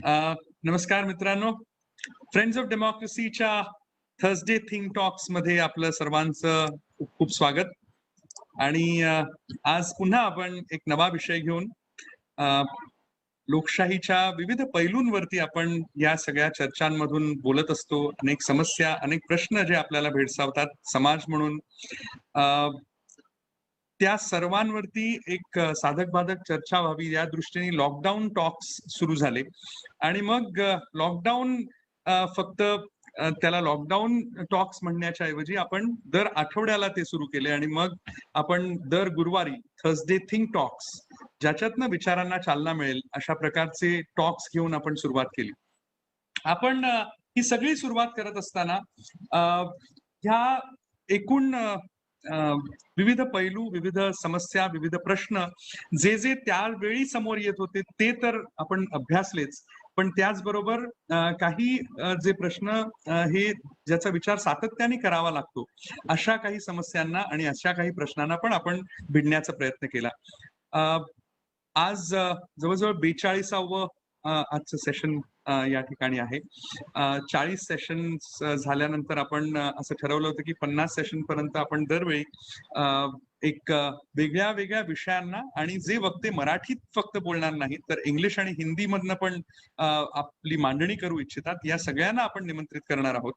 नमस्कार मित्रांनो, friends of डेमोक्रेसीच्या थर्सडे थिंक टॉक्स मध्ये आपलं सर्वांचं खूप खूप स्वागत. आणि आज पुन्हा आपण एक नवा विषय घेऊन अ, लोकशाहीच्या विविध पैलूंवरती आपण या सगळ्या चर्चांमधून बोलत असतो. अनेक समस्या, अनेक प्रश्न जे आपल्याला भेडसावतात समाज म्हणून, अ, त्या सर्वांवरती एक साधक बाधक चर्चा व्हावी या दृष्टीने लॉकडाऊन टॉक्स सुरू झाले. आणि मग लॉकडाऊन फक्त त्याला लॉकडाऊन टॉक्स म्हणण्याच्या ऐवजी आपण दर आठवड्याला ते सुरू केले. आणि मग आपण दर गुरुवारी थर्सडे थिंक टॉक्स, ज्याच्यातनं विचारांना चालना मिळेल अशा प्रकारचे टॉक्स घेऊन आपण सुरुवात केली. आपण ही सगळी सुरुवात करत असताना अ, ह्या एकूण विविध पैलू, विविध समस्या, विविध प्रश्न जे जे त्यावेळी समोर येत होते ते तर आपण अभ्यासलेच, पण त्याचबरोबर काही जे प्रश्न हे ज्याचा विचार सातत्याने करावा लागतो, अशा काही समस्यांना आणि अशा काही प्रश्नांना पण आपण भिडण्याचा प्रयत्न केला. आज जवळजवळ 42व आजचं सेशन या ठिकाणी आहे. 40 सेशन्स झाल्यानंतर आपण असं ठरवलं होतं की 50 सेशन पर्यंत आपण दरवेळी एक वेगळ्या वेगळ्या विषयांना, आणि जे वक्ते मराठीत फक्त बोलणार नाहीत तर इंग्लिश आणि हिंदी मधनं पण आपली मांडणी करू इच्छितात, या सगळ्यांना आपण निमंत्रित करणार आहोत.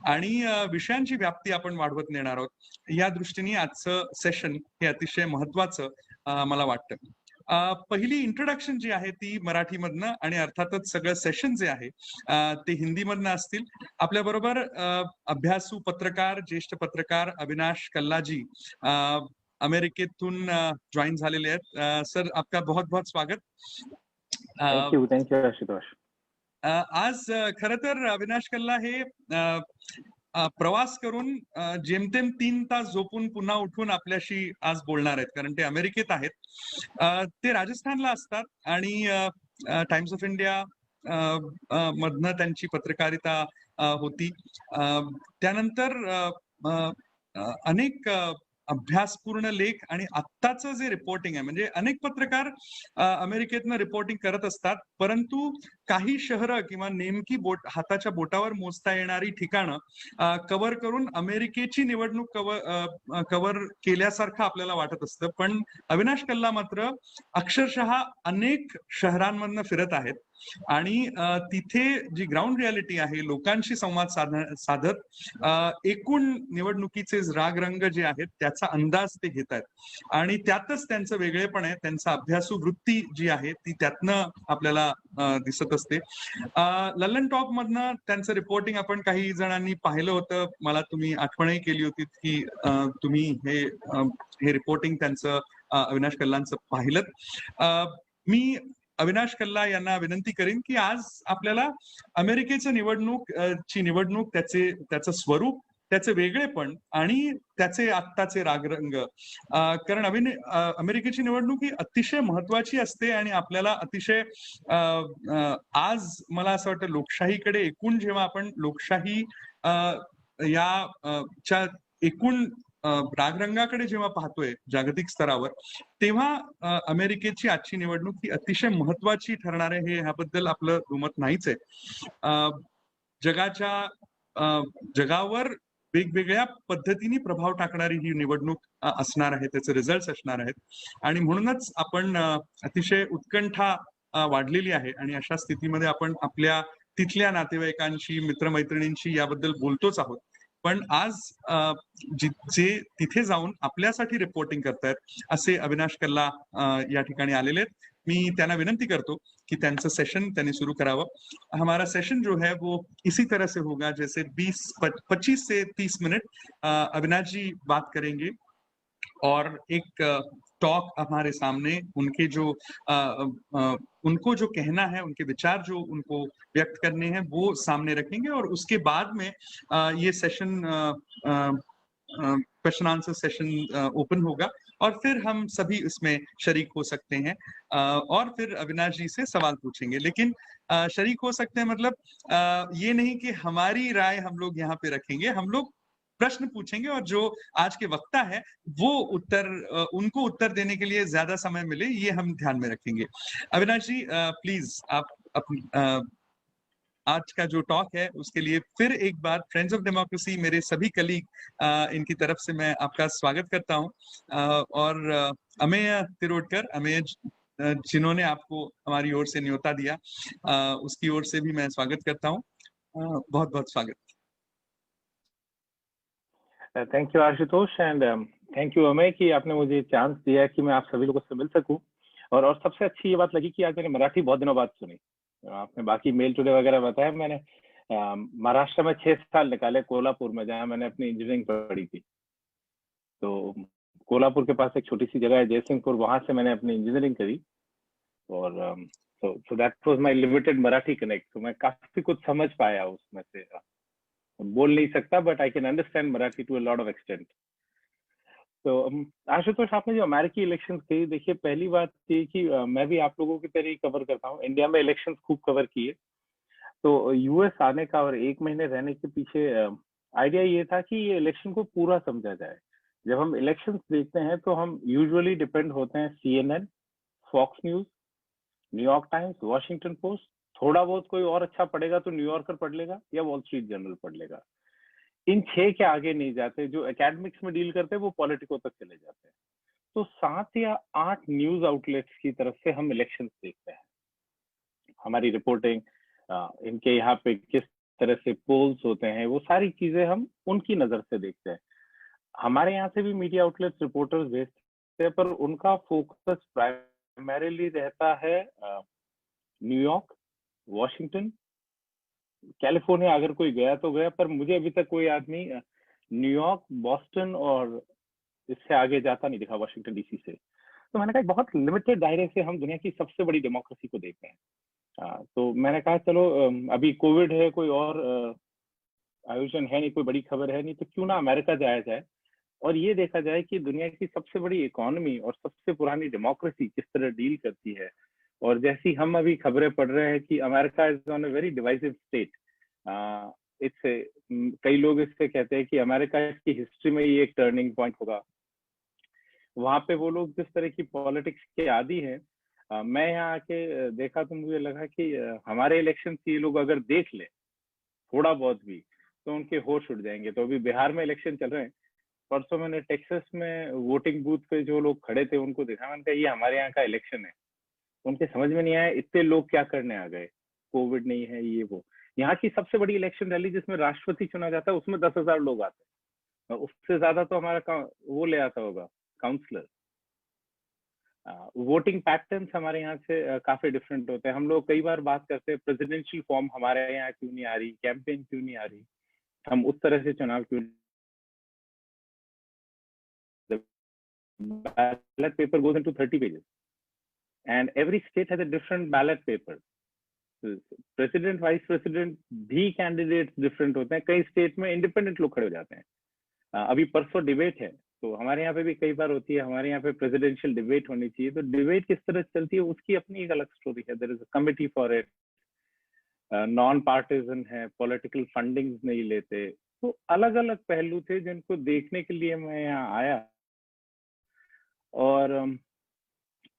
आणि विषयांची व्याप्ती आपण वाढवत नेणार आहोत. या दृष्टीने आजचं सेशन हे अतिशय महत्वाचं मला वाटतं. पहिली इंट्रोडक्शन जी आहे ती मराठीमधनं, आणि अर्थातच सगळं सेशन जे आहे ते हिंदीमधनं असतील. आपल्या बरोबर अभ्यासू पत्रकार, ज्येष्ठ पत्रकार अविनाश कल्लाजी अमेरिकेतून जॉईन झालेले आहेत. सर, आपका बहुत बहुत स्वागत. थँक्यू आशुतोष. आज खरं तर अविनाश कल्ला हे प्रवास करून जेमतेम 3 तास झोपून पुन्हा उठून आपल्याशी आज बोलणार आहेत, कारण ते अमेरिकेत आहेत. ते राजस्थानला असतात आणि टाइम्स ऑफ इंडिया मधनं त्यांची पत्रकारिता होती. त्यानंतर अनेक अभ्यासपूर्ण लेख आणि आत्ताचं जे रिपोर्टिंग आहे, म्हणजे अनेक पत्रकार अमेरिकेतनं रिपोर्टिंग करत असतात, परंतु काही शहरं किंवा नेमकी हाताच्या बोटावर मोजता येणारी ठिकाणं कव्हर करून अमेरिकेची निवडणूक कव्हर केल्यासारखं आपल्याला वाटत असतं. पण अविनाश कल्ला मात्र अक्षरशः अनेक शहरांमधनं फिरत आहेत आणि तिथे जी ग्राउंड रियालिटी आहे, लोकांशी संवाद साधत एकूण निवडणुकीचे रागरंग जे आहेत त्याचा अंदाज ते घेत आहेत. आणि त्यातच त्यांचं वेगळेपण आहे, त्यांचा अभ्यासू वृत्ती जी आहे ती त्यातनं आपल्याला दिसत असते. ललन टॉप मधनं त्यांचं रिपोर्टिंग आपण काही जणांनी पाहिलं होतं. मला तुम्ही आठवणही केली होती की तुम्ही हे रिपोर्टिंग त्यांचं अविनाश कल्लांचं पाहिलं. मी अविनाश कल्ला यांना विनंती करेन की आज आपल्याला अमेरिकेचं निवडणूक त्याचं स्वरूप, त्याचे वेगळेपण आणि त्याचे आत्ताचे रागरंग, कारण अमेरिकेची निवडणूक ही अतिशय महत्वाची असते आणि आपल्याला अतिशय आज मला असं वाटतं लोकशाहीकडे एकूण जेव्हा आपण लोकशाही च्या एकूण रागरंगाकडे जेव्हा पाहतोय जागतिक स्तरावर, तेव्हा अमेरिकेची आजची निवडणूक ही अतिशय महत्वाची ठरणार आहे, हे ह्याबद्दल आपलं दुमत नाहीच आहे. जगावर वेगवेगळ्या पद्धतीने प्रभाव टाकणारी ही निवडणूक असणार आहे, त्याचे रिझल्ट असणार आहेत. आणि म्हणूनच आपण अतिशय उत्कंठा वाढलेली आहे आणि अशा स्थितीमध्ये आपण आपल्या तिथल्या नातेवाईकांशी, मित्रमैत्रिणींशी याबद्दल बोलतोच आहोत. पण आज जे तिथे जाऊन आपल्यासाठी रिपोर्टिंग करतायत असे अविनाश कल्ला या ठिकाणी आलेले आहेत. मी त्यांना विनंती करतो कि त्यांचं सेशन त्यांनी सुरू करावं. हमारा सेशन जो है वो इसी तरह से होगा जैसे 25 से 30 मिनट अविनाश जी बात करेंगे और एक टॉक हमारे सामने उनको जो कहना है, उनके विचार जो उनको व्यक्त करने हैं वो सामने रखेंगे, और उसके बाद में ये session question answer session open होगा और फिर हम सभी इसमें शरीक हो सकते हैं और फिर अविनाश जी से सवाल पूछेंगे। लेकिन शरीक हो सकते हैं मतलब ये नहीं कि हमारी राय हम लोग यहाँ पे रखेंगे, हम लोग प्रश्न पूछेंगे और जो आज के वक्ता है वो उनको उत्तर देने के लिए ज्यादा समय मिले, ये हम ध्यान में रखेंगे। अविनाश जी, प्लीज आप आज का जो टॉक है उसके लिए फिर एक बार फ्रेंड्स ऑफ डेमोक्रेसी मेरे सभी कलीग इनकी तरफ से मैं आपका स्वागत करता हूं, और अमेय तिरोडकर, अमेय जिन्होंने आपको हमारी ओर से न्योता दिया, उसकी ओर से भी मैं स्वागत करता हूं। बहुत बहुत स्वागत। Thank you Ashutosh and thank you Amey कि आपने मुझे चांस दिया कि मैं आप सभी लोगों से मिल सकूं। और सबसे अच्छी ये बात लगी कि आज मैंने मराठी बहुत दिनों बाद सुनी। आपने बाकी मेल टुडे वगैरह बताया, मैंने महाराष्ट्र में 6 साल निकाले, कोल्हापुर में, जहाँ मैंने अपनी इंजीनियरिंग पढ़ी थी। तो कोल्हापुर के पास एक छोटी सी जगह है जयसिंहपुर, वहां से मैंने अपनी इंजीनियरिंग करी। और so that was my limited Marathi connect. तो मैं काफी कुछ समझ पाया उसमें से। बोल नहीं सकता but I can understand Marathi to a lot of extent. तो आशुतोष, आपने जो अमेरिकी इलेक्शन कही, देखिए पहली बात ये कि मैं भी आप लोगों की तरह ही कवर करता हूँ, इंडिया में इलेक्शन खूब कवर किए। तो यूएस आने का और 1 महीने रहने के पीछे आइडिया ये था कि ये इलेक्शन को पूरा समझा जाए। जब हम इलेक्शन देखते हैं तो हम यूजुअली डिपेंड होते हैं CNN, Fox News, New York Times, Washington Post, थोड़ा बहुत कोई और अच्छा पढ़ेगा तो न्यूयॉर्कर पढ़ लेगा या वॉल स्ट्रीट जर्नल पढ़ लेगा। इन 6 के आगे नहीं जाते। जो एकेडमिक्स में डील करते हैं वो पॉलिटिको तक चले जाते हैं। तो 7 या 8 न्यूज आउटलेट्स की तरफ से हम इलेक्शन देखते हैं। हमारी रिपोर्टिंग, इनके यहाँ पे किस तरह से पोल्स होते हैं, वो सारी चीजें हम उनकी नजर से देखते हैं। हमारे यहाँ से भी मीडिया आउटलेट्स रिपोर्टर्स भेजते हैं, पर उनका फोकस प्राइमरीली रहता है न्यूयॉर्क, वॉशिंगटन, कैलिफोर्निया। अगर कोई गया तो गया, पर मुझे अभी तक कोई आदमी न्यूयॉर्क, बॉस्टन और इससे आगे जाता नहीं दिखा, वॉशिंगटन डीसी से। तो मैंने कहा बहुत लिमिटेड दायरे से हम दुनिया की सबसे बड़ी डेमोक्रेसी को देख रहे हैं। तो मैंने कहा चलो, अभी कोविड है, कोई और आयोजन है नहीं, कोई बड़ी खबर है नहीं, तो क्यों ना अमेरिका जाया जाए और ये देखा जाए कि दुनिया की सबसे बड़ी इकोनॉमी और सबसे पुरानी डेमोक्रेसी किस तरह डील करती है। और जैसी हम अभी खबरें पढ़ रहे हैं कि America is on a very divisive state. इससे कई लोग इससे कहते हैं कि अमेरिका की हिस्ट्री में ये एक टर्निंग पॉइंट होगा। वहां पे वो लोग जिस तरह की पॉलिटिक्स के आदी हैं, मैं यहाँ आके देखा तो मुझे लगा कि हमारे इलेक्शन ये लोग अगर देख ले थोड़ा बहुत भी तो उनके होश उड़ जाएंगे। तो अभी बिहार में इलेक्शन चल रहे हैं। परसों मैंने टेक्सास में वोटिंग बूथ पे जो लोग खड़े थे उनको देखा, मैंने कहा ये हमारे यहाँ का इलेक्शन है। उनके समझ में नहीं आया इतने लोग क्या करने आ गए, कोविड नहीं है ये वो। यहाँ की सबसे बड़ी इलेक्शन रैली जिसमें राष्ट्रपति चुना जाता है उसमें 10,000 लोग आते हैं, उससे ज्यादा तो हमारा वो ले आता होगा काउंसलर। वोटिंग पैटर्न्स हमारे यहाँ से काफी डिफरेंट होते हैं। हम लोग कई बार बात करते हैं प्रेसिडेंशियल फॉर्म हमारे यहाँ क्यों नहीं आ रही, कैंपेन क्यों नहीं आ रही, हम उस तरह से चुनाव क्यों। ballot paper goes into 30 pages and every state has a different ballot paper. President, vice president भी कैंडिडेट डिफरेंट होते हैं। कई स्टेट में इंडिपेंडेंट लोग खड़े हो जाते हैं। अभी परसों डिबेट है, तो हमारे यहाँ पे भी कई बार होती है। हमारे यहाँ पे प्रेसिडेंशियल डिबेट होनी चाहिए, तो डिबेट किस तरह चलती है उसकी अपनी एक अलग स्टोरी है। There is a committee for it, non partisan है, पॉलिटिकल फंडिंग नहीं लेते। तो अलग अलग पहलू थे जिनको देखने के लिए मैं यहाँ आया। और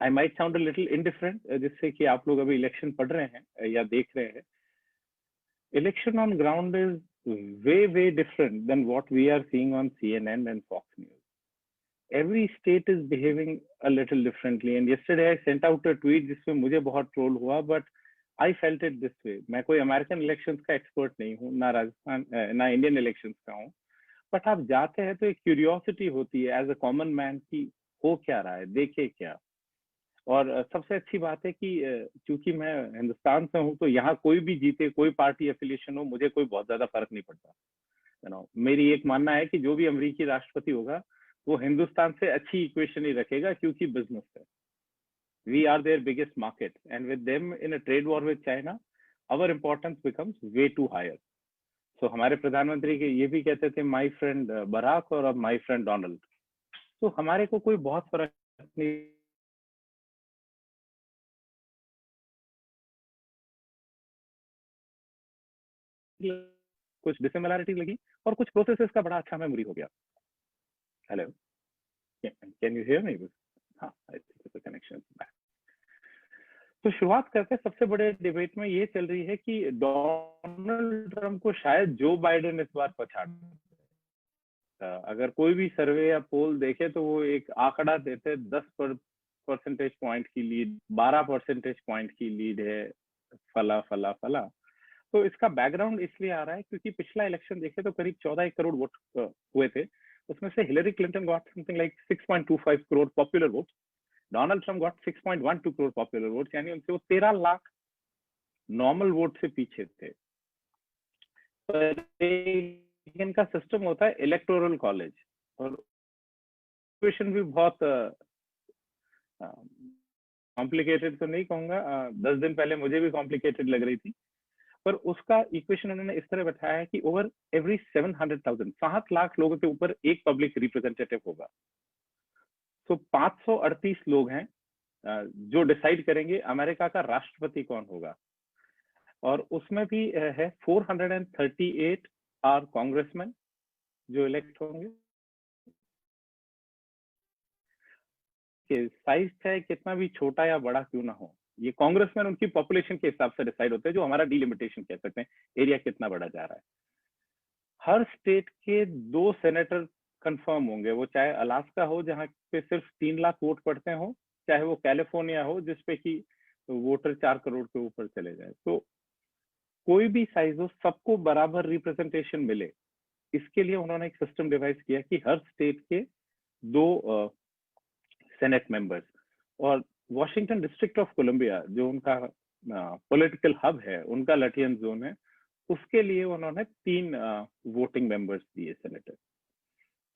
I might sound a little indifferent, जिससे कि आप लोग अभी इलेक्शन पढ़ रहे हैं या देख रहे हैं। Election on ground is way different than what we are seeing on CNN and Fox News. Every state is behaving a little differently. And yesterday I sent out a tweet जिसमें मुझे बहुत ट्रोल हुआ, but I felt it this way. मैं कोई American elections का expert नहीं हूँ, ना राजस्थान ना इंडियन इलेक्शंस का हूँ, बट आप जाते हैं तो एक क्यूरियोसिटी होती है एज अ कॉमन मैन की हो क्या रहा है, देखे क्या। और सबसे अच्छी बात है कि क्योंकि मैं हिंदुस्तान से हूँ तो यहाँ कोई भी जीते, कोई पार्टी एफिलिएशन हो, मुझे कोई बहुत ज्यादा फर्क नहीं पड़ता। मेरी एक मानना है कि जो भी अमेरिकी राष्ट्रपति होगा वो हिंदुस्तान से अच्छी इक्वेशन ही रखेगा, क्योंकि बिजनेस है। We are their biggest market and with them in a trade war with China our importance becomes way too higher. So हमारे प्रधानमंत्री के ये भी कहते थे माई फ्रेंड बराक और अब माई फ्रेंड डोनाल्ड। तो हमारे को कोई बहुत फर्क नहीं, कुछ डिसिमिलरिटी लगी और कुछ प्रोसेसेस का बड़ा अच्छा मेमोरी हो गया। हेलो, कैन यू हियर मी? हाँ, आई थिंक द कनेक्शन। तो शुरुआत करते हैं सबसे बड़े डिबेट में। ये चल रही है कि डोनाल्ड ट्रंप को शायद जो बाइडेन इस बार पछाड़, अगर कोई भी सर्वे या पोल देखे तो वो एक आंकड़ा देते 10% पॉइंट की लीड, 12% पॉइंट की लीड है, फला फला फला। तो इसका बैकग्राउंड इसलिए आ रहा है क्योंकि पिछला इलेक्शन देखे तो करीब 14 करोड़ वोट हुए थे। उसमें से Hillary Clinton got something like 6.25 crore popular vote, Donald Trump got 6.12 crore popular vote, यानी उनसे वो 13 लाख नॉर्मल वोट से पीछे थे। पर इनका सिस्टम होता है इलेक्टोरल कॉलेज, और क्वेश्चन भी बहुत कॉम्प्लिकेटेड तो नहीं कहूंगा, 10 दिन पहले मुझे भी कॉम्प्लिकेटेड लग रही थी, पर उसका इक्वेशन उन्होंने इस तरह बताया है कि ओवर एवरी 700,000, 7 लाख लोगों के ऊपर एक पब्लिक रिप्रेजेंटेटिव होगा। तो 538 लोग हैं जो डिसाइड करेंगे अमेरिका का राष्ट्रपति कौन होगा, और उसमें भी है 438 आर कांग्रेसमैन जो इलेक्ट होंगे। साइज चाहे कितना भी छोटा या बड़ा क्यों ना हो, ये कांग्रेसमैन उनकी पॉपुलेशन के हिसाब से डिसाइड होते हैं, जो हमारा डिलिमिटेशन कह सकते हैं, एरिया कितना बड़ा जा रहा है। हर स्टेट के 2 सेनेटर कंफर्म होंगे, वो चाहे अलास्का हो जहाँ पे सिर्फ 3 लाख वोट पड़ते हो, चाहे वो कैलिफोर्निया हो जिसपे कि वोटर 4 करोड़ के ऊपर चले जाए। तो कोई भी साइज हो, सबको बराबर रिप्रेजेंटेशन मिले, इसके लिए उन्होंने एक सिस्टम डिवाइस किया कि हर स्टेट के 2 सेनेट मेंबर्स, और वॉशिंगटन डिस्ट्रिक्ट ऑफ कोलंबिया जो उनका पॉलिटिकल हब है, उनका लटियन जोन है, उसके लिए उन्होंने 3 वोटिंग मेंबर्स दिए सेनेटर।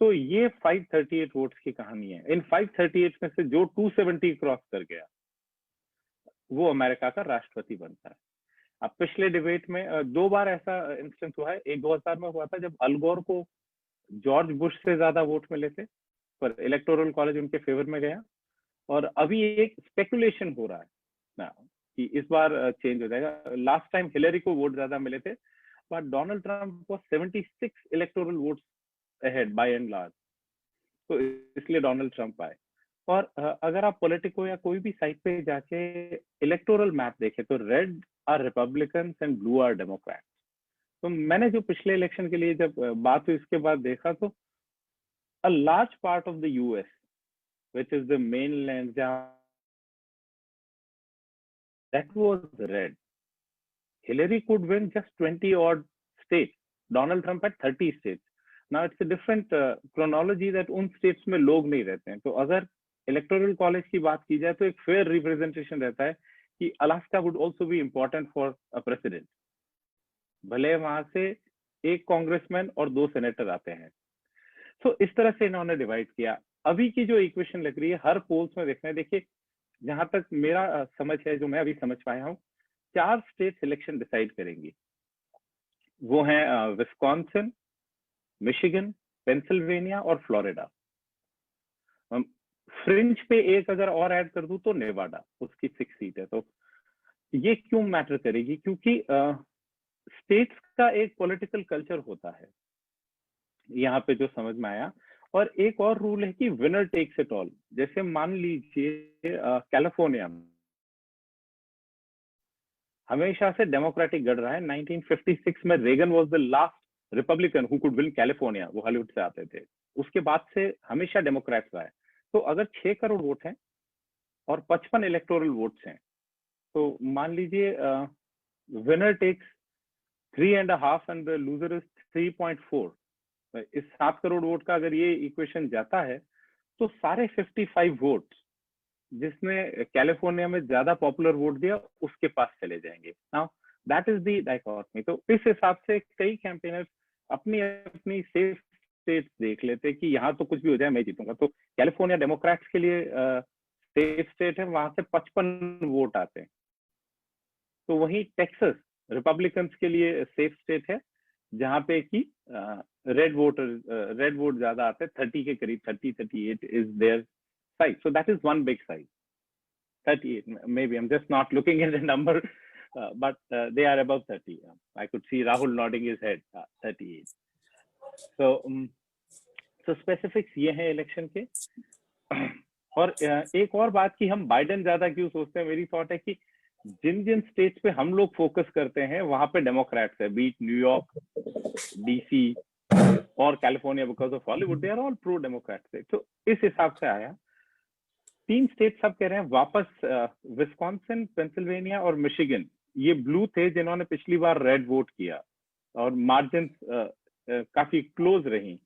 तो ये 538 वोट्स की कहानी है। इन 538 में से जो 270 क्रॉस कर गया वो अमेरिका का राष्ट्रपति बनता है। अब पिछले डिबेट में 2 बार ऐसा इंस्टेंस हुआ है। एक 2000 में हुआ था जब अल गोर को जॉर्ज बुश से ज्यादा वोट मिले थे, पर इलेक्टोरल कॉलेज उनके फेवर में गया, और अभी एक स्पेकुलेशन हो रहा है ना कि इस बार चेंज हो जाएगा। लास्ट टाइम हिलरी को वोट ज्यादा मिले थे, बट डोनाल्ड ट्रंप को 76 electoral votes ahead by and large, तो इसलिए डोनाल्ड ट्रंप आए। और अगर आप पॉलिटिको या कोई भी साइट पे जाके इलेक्टोरल मैप देखे तो red are Republican and blue are Democrat. तो मैंने जो पिछले इलेक्शन के लिए जब बात हुई इसके बाद देखा तो a large part of the US, which is the mainland, that was red. Hillary could win just 20 odd states. Donald Trump had 30 states. Now it's a different chronology that उन states में लोग नहीं रहते हैं। तो अगर इलेक्टोरल कॉलेज की बात की जाए तो एक फेयर रिप्रेजेंटेशन रहता है कि Alaska would also be important for a president, भले वहां से एक कांग्रेसमैन और 2 सेनेटर आते हैं। तो इस तरह से इन्होंने डिवाइड किया। अभी की जो इक्वेशन लग रही है हर पोल्स में देखना है, देखिए जहां तक मेरा समझ है, जो मैं अभी समझ पाया हूँ, 4 स्टेट इलेक्शन डिसाइड करेंगी। वो हैं विस्कॉन्सिन, मिशिगन, पेंसिल्वेनिया और फ्लोरिडा। फ्रिंज पे एक अगर और ऐड कर दूं तो नेवाडा, उसकी 6 सीट है। तो ये क्यों मैटर करेगी? क्योंकि स्टेट्स का एक पॉलिटिकल कल्चर होता है यहाँ पे, जो समझ में आया। और एक और रूल है कि विनर टेक्स इट ऑल। जैसे मान लीजिए कैलिफोर्निया में हमेशा से डेमोक्रेटिक गढ़ रहा है। 1956 में Reagan was the last Republican who could win California, वो हॉलीवुड से आते थे। उसके बाद से हमेशा डेमोक्रेट्स रहा है। तो अगर 6 करोड़ वोट हैं और 55 इलेक्टोरल वोट्स हैं, तो मान लीजिए winner takes 3.5 and the loser is 3.4। इस 7 करोड़ वोट का अगर ये इक्वेशन जाता है तो सारे 55 वोट जिसने कैलिफोर्निया में ज्यादा पॉपुलर वोट दिया उसके पास चले जाएंगे। Now that is the dichotomy. तो इस हिसाब से कई कैंपेनर्स अपनी अपनी सेफ स्टेट्स देख लेते कि यहाँ तो कुछ भी हो जाए मैं जीतूंगा। तो कैलिफोर्निया डेमोक्रेट्स के लिए सेफ स्टेट है, वहां से 55 वोट आते हैं। तो वहीं टेक्सास रिपब्लिकन्स के लिए सेफ स्टेट है, जहां पे कि रेड वोट ज्यादा आते हैं, 30 के करीब, 38 is there size. So that is one big size. 38, maybe I'm just not looking at the number, but they are above 30. I could see Rahul nodding his head. 38. So specifics ये हैं election के। और एक और बात कि हम Biden ज्यादा क्यों सोचते हैं, मेरी थॉट है कि जिन जिन स्टेट्स पे हम लोग फोकस करते हैं वहां पे डेमोक्रेट्स है, बीट न्यूयॉर्क, डीसी और California, because of Hollywood they are all pro Democrats. तो इस हिसाब से आया। 3 स्टेट सब कह रहे हैं वापस, विस्कॉन्सिन, पेंसिल्वेनिया और मिशिगन, ये ब्लू थे जिन्होंने पिछली बार रेड वोट किया और मार्जिन काफी क्लोज रही।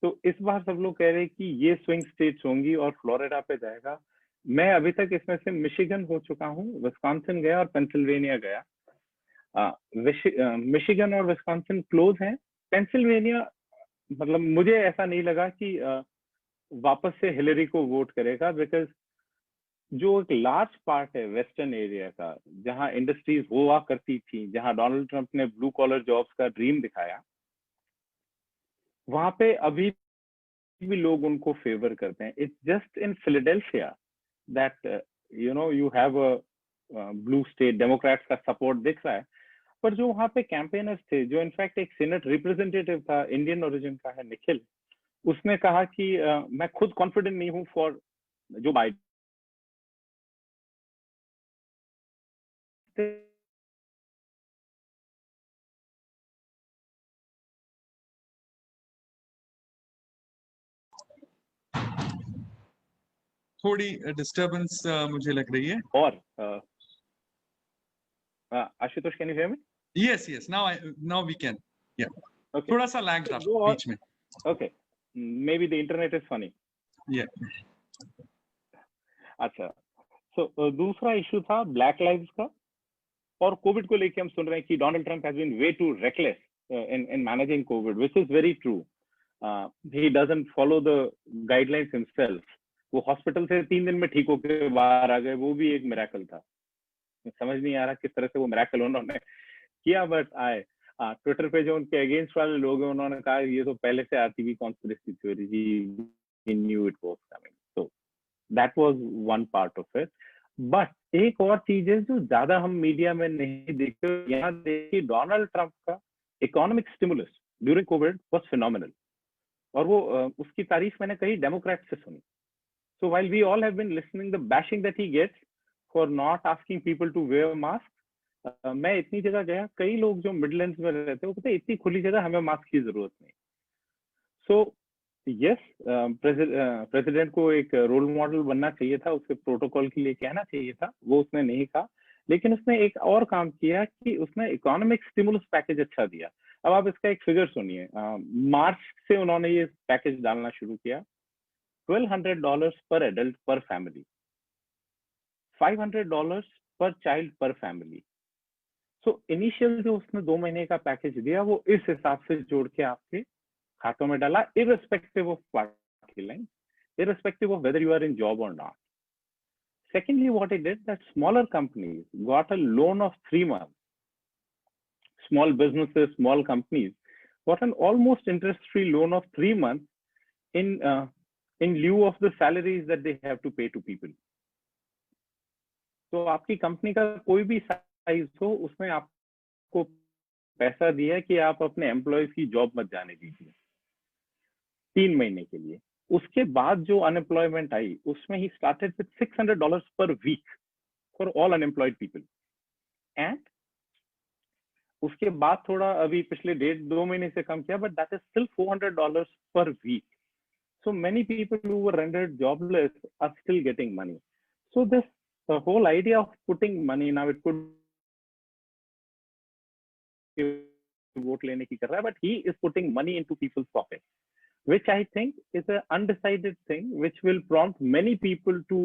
तो इस बार सब लोग कह रहे हैं कि ये स्विंग स्टेट्स होंगी और फ्लोरिडा पे जाएगा। मैं अभी तक इसमें से मिशिगन हो चुका हूँ, विस्कॉन्सिन गया और पेंसिल्वेनिया गया। मिशिगन और विस्कॉन्सिन क्लोज हैं। पेंसिल्वेनिया मतलब मुझे ऐसा नहीं लगा कि वापस से हिलरी को वोट करेगा, बिकॉज जो एक लार्ज पार्ट है वेस्टर्न एरिया का, जहां इंडस्ट्रीज हुआ करती थी, जहां डोनाल्ड ट्रंप ने ब्लू कॉलर जॉब्स का ड्रीम दिखाया, वहां पे अभी भी लोग उनको फेवर करते हैं। It's just in Philadelphia that you have a blue state, Democrats का सपोर्ट दिख रहा है। पर जो वहां पे कैंपेनर्स थे, जो इनफैक्ट एक सीनेट रिप्रेजेंटेटिव था, इंडियन ओरिजिन का है, निखिल, उसने कहा कि मैं खुद कॉन्फिडेंट नहीं हूं फॉर जो बाइडेन। थोड़ी डिस्टरबेंस मुझे लग रही है। और Ashutosh, can you hear me? Yes yes, now we can. Yeah okay, थोड़ा सा लैग था बीच में। Okay, maybe the internet is funny. Yeah अच्छा, सो दूसरा इशू था ब्लैक लाइव्स का, और कोविड को लेके हम सुन रहे हैं कि Donald Trump has been way too reckless in managing COVID, which is very true. He doesn't follow the guidelines himself. वो हॉस्पिटल से 3 दिन में ठीक होकर बाहर आ गए, वो भी एक मिरेकल था। समझ नहीं आ रहा किस तरह से वो मिरेकल उन्होंने किया, बट आए। ट्विटर पे जो उनके अगेंस्ट वाले लोग हैं, उन्होंने कहा ये तो पहले से आती हुई conspiracy theory, he knew it was coming. So that was one part of it. But एक और चीज है जो ज्यादा हम मीडिया में नहीं देखते, यहाँ देखिए डोनाल्ड ट्रंप का economic stimulus during COVID was phenomenal, और वो उसकी तारीफ मैंने कई डेमोक्रेट से सुनी। So while we all have been listening the bashing that he gets for not asking people to wear mask, मैं इतनी जगह गया, कई लोग जो मिडलैंड्स में रहते हैं वो कहते हैं इतनी खुली जगह हमें मास्क की जरूरत नहीं। सो यस, प्रेसिडेंट को एक रोल मॉडल बनना चाहिए था, उसके प्रोटोकॉल के लिए कहना चाहिए था, वो उसने नहीं कहा। लेकिन उसने एक और काम किया कि उसने इकोनॉमिक स्टिमुलस पैकेज अच्छा दिया। अब आप इसका एक फिगर सुनिए, मार्च से उन्होंने ये पैकेज डालना शुरू किया। $1200 पर एडल्ट पर फैमिली, $500 पर चाइल्ड पर फैमिली। सो इनिशियल जो उसने 2 महीने का पैकेज दिया, वो इस हिसाब से जोड़ के आपके खातों में डाला, irrespective of party line, irrespective of whether you are in job or not. Secondly, what he did, that smaller companies got a loan of 3 months. Small businesses, small companies got an almost interest-free loan of 3 months in lieu of the salaries that they have to pay to people. तो आपकी company का कोई भी size हो, उसमें आपको पैसा दिया कि आप अपने एम्प्लॉयज की जॉब मत जाने दीजिए 3 महीने के लिए। उसके बाद जो अनएम्प्लॉयमेंट आई, उसमें he started with $600 per week for all unemployed people, and उसके बाद थोड़ा अभी पिछले 1.5-2 महीने से कम किया, but that is still $400 per week. So many people who were rendered jobless are still getting money. So this whole idea of putting money, now it could vote लेने की कर रहा है, but he is putting money into people's pocket, which I think is an undecided thing, which will prompt many people to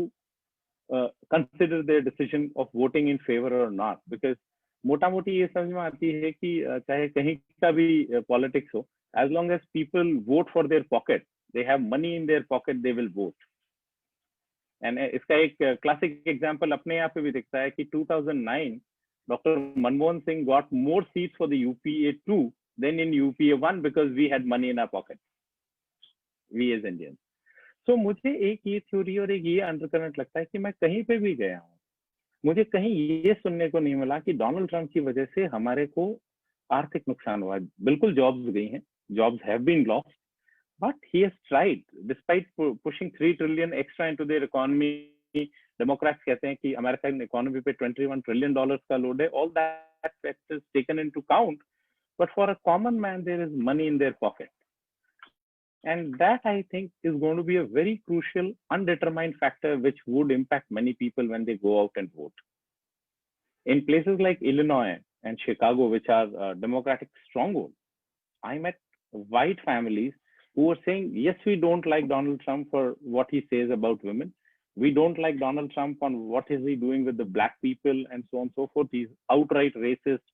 consider their decision of voting in favor or not. Because मोटा मोटी ये समझ में आती है कि चाहे कहीं का भी politics हो, as long as people vote for their pocket, they have money in their pocket, they will vote. And इसका एक classic example अपने यहाँ पे भी दिखता है कि 2009 Dr. Manmohan Singh got more seats for the UPA 2 than in UPA 1 because we had money in our pocket. We as Indians. So मुझे एक ये थ्योरी और एक ये अंडरकरेंट लगता है कि मैं कहीं पे भी गया हूँ, मुझे कहीं ये सुनने को नहीं मिला कि डोनाल्ड ट्रंप की वजह से हमारे को आर्थिक नुकसान हुआ। बिल्कुल जॉब्स गई हैं, jobs have been lost, but he has tried despite pushing $3 trillion extra into their economy Democrats कहते हैं कि अमेरिकन इकोनॉमी पे $21 ट्रिलियन का लोड है, all that factors taken into count, but for a common man there is money in their pocket. And that, I think, is going to be a very crucial, undetermined factor which would impact many people when they go out and vote. In places like Illinois and Chicago, which are Democratic strongholds, I met white families who were saying, yes, we don't like Donald Trump for what he says about women. We don't like Donald Trump on what is he doing with the black people and so on and so forth. He's outright racist.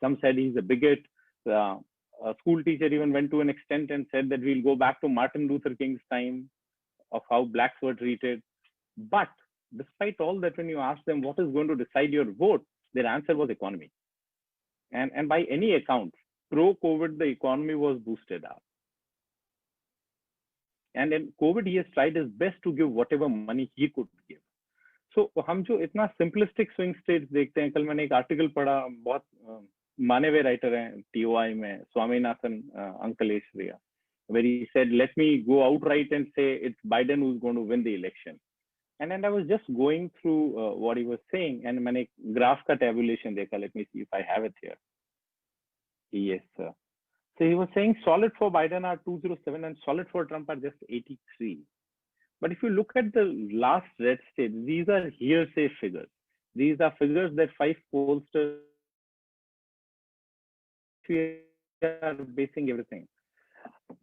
Some said he's a bigot. A school teacher even went to an extent and said that we'll go back to Martin Luther King's time of how blacks were treated. But despite all that, when you ask them what is going to decide your vote, their answer was economy. And by any account, pro-COVID, the economy was boosted up. And in COVID, he has tried his best to give whatever money he could give. So हम जो इतना simplistic swing states देखते हैं, कल मैंने एक article पढ़ा, बहुत माने हुए राइटर हैं TOI में, Swaminathan अंकलेश्वरिया, where he said, let me go outright and say it's Biden who's going to win the election. And I was just going through what he was saying, and मैंने graph का tabulation देखा. Let me see if I have it here. Yes, sir. So he was saying solid for Biden are 207 and solid for Trump are just 83. But if you look at the last red state, these are hearsay figures. These are figures that 5 pollsters are basing everything.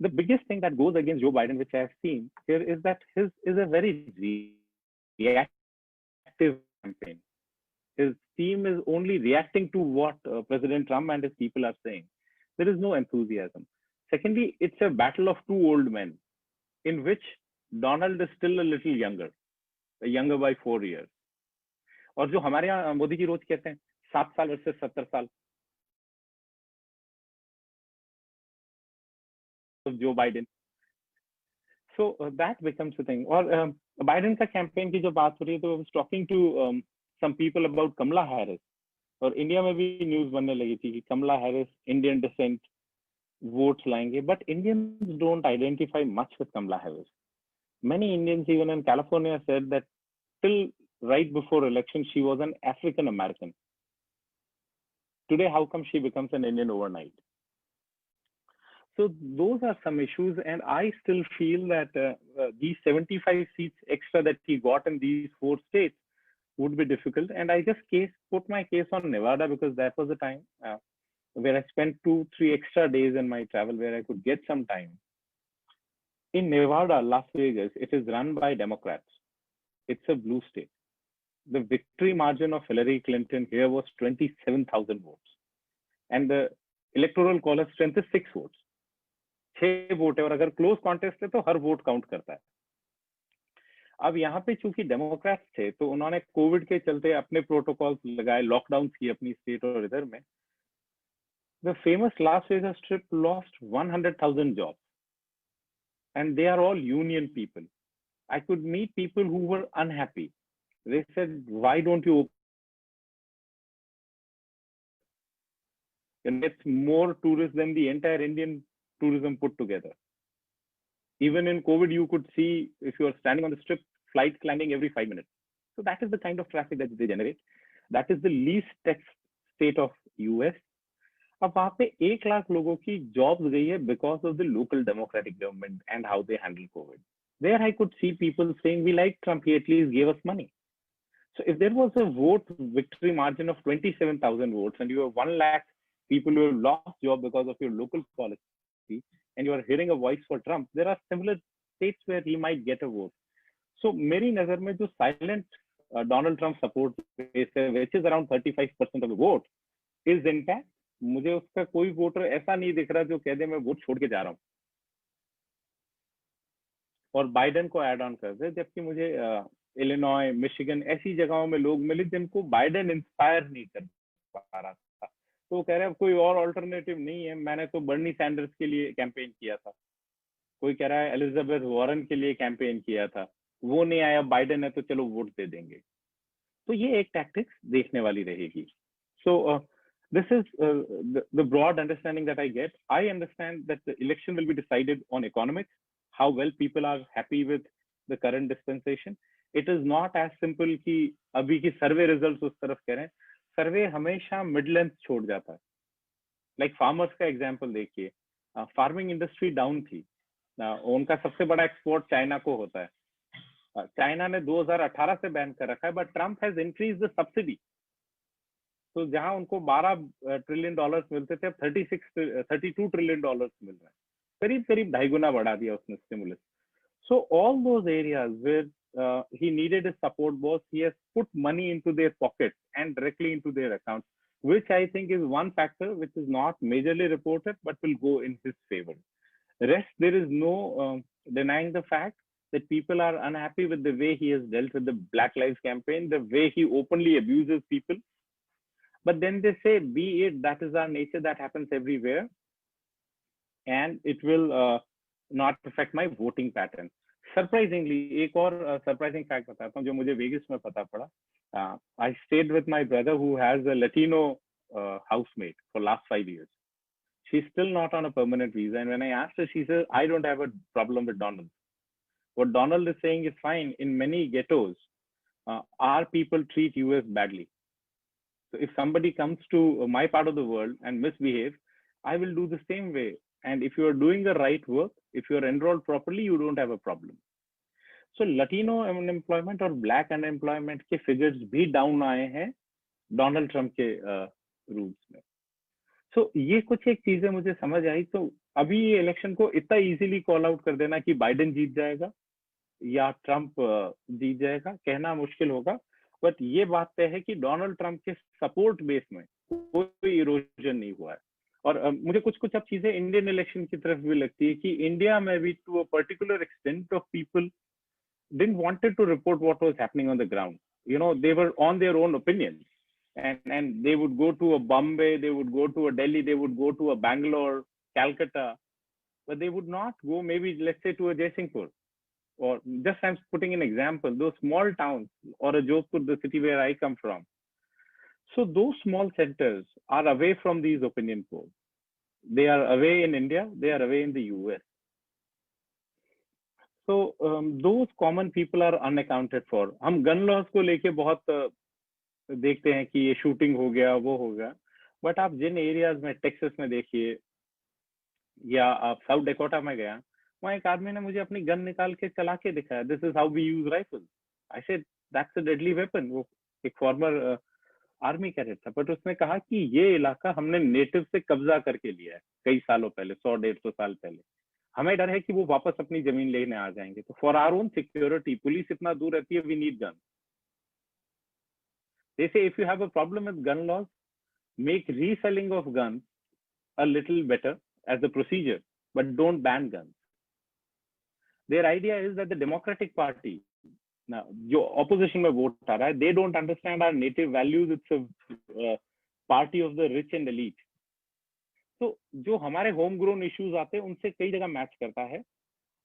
The biggest thing that goes against Joe Biden, which I have seen here, is that his is a very reactive campaign. His team is only reacting to what President Trump and his people are saying. There is no enthusiasm. Secondly, it's a battle of two old men, in which Donald is still a little younger by 4 years. और जो हमारे यहाँ मोदी जी रोज कहते हैं 7 साल versus 70 साल of Joe Biden. So that becomes the thing. और Biden का campaign की जो बात हो रही है, तो I was talking to some people about Kamala Harris. और इंडिया में भी न्यूज बनने लगी थी कि Kamala Harris Indian descent votes लाएंगे, but Indians don't identify much with Kamala Harris. Many Indians, even in California, said that till right before election, she was an African American. Today, how come she becomes an Indian overnight? So those are some issues, and I still feel that these 75 seats extra that he got in these 4 states would be difficult. And I just put my case on Nevada because that was the time where I spent 2-3 extra days in my travel where I could get some time. In Nevada, Las Vegas, it is run by Democrats. It's a blue state. The victory margin of Hillary Clinton here was 27,000 votes. And the electoral college strength is 6 votes. 6 vote है, और अगर close contest है तो हर vote count करता है. अब यहाँ पे चूंकि डेमोक्रेट्स थे, तो उन्होंने कोविड के चलते अपने प्रोटोकॉल्स लगाए, लॉकडाउन की अपनी स्टेट और इधर में. The famous Las Vegas Strip lost 100,000 jobs, and they are all union people. I could meet people who were unhappy. They said, "Why don't you?" And it's more tourists than the entire Indian tourism put together. Even in COVID, you could see, if you are standing on the strip, flights landing every 5 minutes. So that is the kind of traffic that they generate. That is the least tax state of US. अब वहां पे 1 लाख लोगों की jobs गई है because of the local democratic government and how they handle COVID. There I could see people saying, "We like Trump, he at least gave us money." So if there was a vote victory margin of 27,000 votes and you have 1 lakh people who have lost job because of your local policy, and you are hearing a voice for Trump, there are similar states where he might get a vote. So मेरी नजर में जो silent Donald Trump support base है, which is around 35% of the vote, is intact. मुझे उसका कोई voter ऐसा नहीं दिख रहा जो कह दे मैं वोट छोड़ के जा रहा हूँ और बाइडेन को ऐड ऑन कर दे. जबकि मुझे इलिनॉय, मिशिगन ऐसी जगहों में लोग मिले जिनको बाइडेन इंस्पायर नहीं कर पा रहा था, तो वो कह रहे हैं कोई और ऑल्टरनेटिव नहीं है, मैंने तो बर्नी सैंडर्स के लिए कैंपेन किया था. कोई कह रहा है एलिजाबेथ वॉरेन के लिए कैंपेन किया था, वो नहीं आया, बाइडेन है तो चलो वोट दे देंगे. तो ये एक टैक्टिक्स देखने वाली रहेगी. सो this is the broad understanding that I get. I understand that the election will be decided on economics, how well people are happy with the current dispensation, it is not as simple कि अभी की सर्वे results उस तरफ कह रहे हैं. सर्वे हमेशा mid length छोड़ जाता है. लाइक फार्मर्स का एग्जांपल देखिए, फार्मिंग इंडस्ट्री डाउन थी. उनका सबसे बड़ा एक्सपोर्ट चाइना को होता है. चाइना ने 2018 से बैन कर रखा है, but Trump has increase the subsidy. तो जहां उनको 12 ट्रिलियन डॉलर्स मिलते थे, अब 32 ट्रिलियन डॉलर्स मिल रहे हैं. करीब करीब 2.5 गुना बढ़ा दिया उसने stimulus. So all those areas where he needed his support was he has put money into their pockets and directly into their accounts, which I think is one factor which is not majorly reported but will go in his favor. Rest, there is no denying the fact that people are unhappy with the way he has dealt with the Black Lives campaign, the way he openly abuses people. But then they say, be it, that is our nature, that happens everywhere, and it will not affect my voting pattern. Surprisingly, एक और surprising fact बताता हूँ जो मुझे vagus में पता पड़ा. I stayed with my brother who has a Latino housemate for last 5 years. She's still not on a permanent visa, and when I asked her, she says, I don't have a problem with Donald. What Donald is saying is fine. In many ghettos, our people treat US badly. So if somebody comes to my part of the world and misbehave, I will do the same way. And if you are doing the right work, if you are enrolled properly, you don't have a problem. So Latino unemployment और black unemployment के figures भी down आए हैं Donald Trump के rules में. So ये कुछ एक चीजें मुझे समझ आई. तो अभी ये इलेक्शन को इतना इजीली कॉल आउट कर देना कि बाइडेन जीत जाएगा या ट्रम्प जीत जाएगा कहना मुश्किल होगा. बट ये बात तय है कि डोनाल्ड ट्रम्प के सपोर्ट बेस में कोई इरोजन नहीं हुआ है. और मुझे कुछ कुछ अब चीजें इंडियन इलेक्शन की तरफ भी लगती है कि इंडिया में भी to a particular extent of people didn't wanted to report what was happening on the ground. You know, they were on their own opinions, and they would go to a Bombay, they would go to a Delhi, they would go to a Bangalore, Calcutta, but they would not go maybe, let's say, to a Jaisingpur. Or just I'm putting an example, those small towns, or a Jodhpur, the city where I come from. So those small centers are away from these opinion polls. They are away in India, they are away in the US. So those common people are unaccounted for. हम gun loss को लेके बहुत देखते हैं कि ये shooting हो गया, वो हो गया. बट आप जिन एरियाज में टेक्सास में देखिए या आप साउथ डेकोटा में गया, वहाँ एक आदमी ने मुझे अपनी गन निकाल के चला के दिखाया. This is how we use rifle. I said that's a deadly weapon. वो एक फॉर्मर आर्मी कैडेट था, बट उसने कहा कि ये इलाका हमने नेटिव से कब्जा करके लिया है कई सालों पहले, 100-150 साल पहले. हमें डर है कि वो वापस अपनी जमीन लेने आ जाएंगे. तो for our own security, police इतना दूर रहती है, we need gun. They say if you have a problem with gun laws, make reselling of guns a little better as a procedure, but don't ban guns. Their idea is that the Democratic Party, now जो opposition में vote आ रहा है, they don't understand our native values. It's a party of the rich and elite. तो जो हमारे home grown issues आते हैं उनसे कई जगह मैच करता है.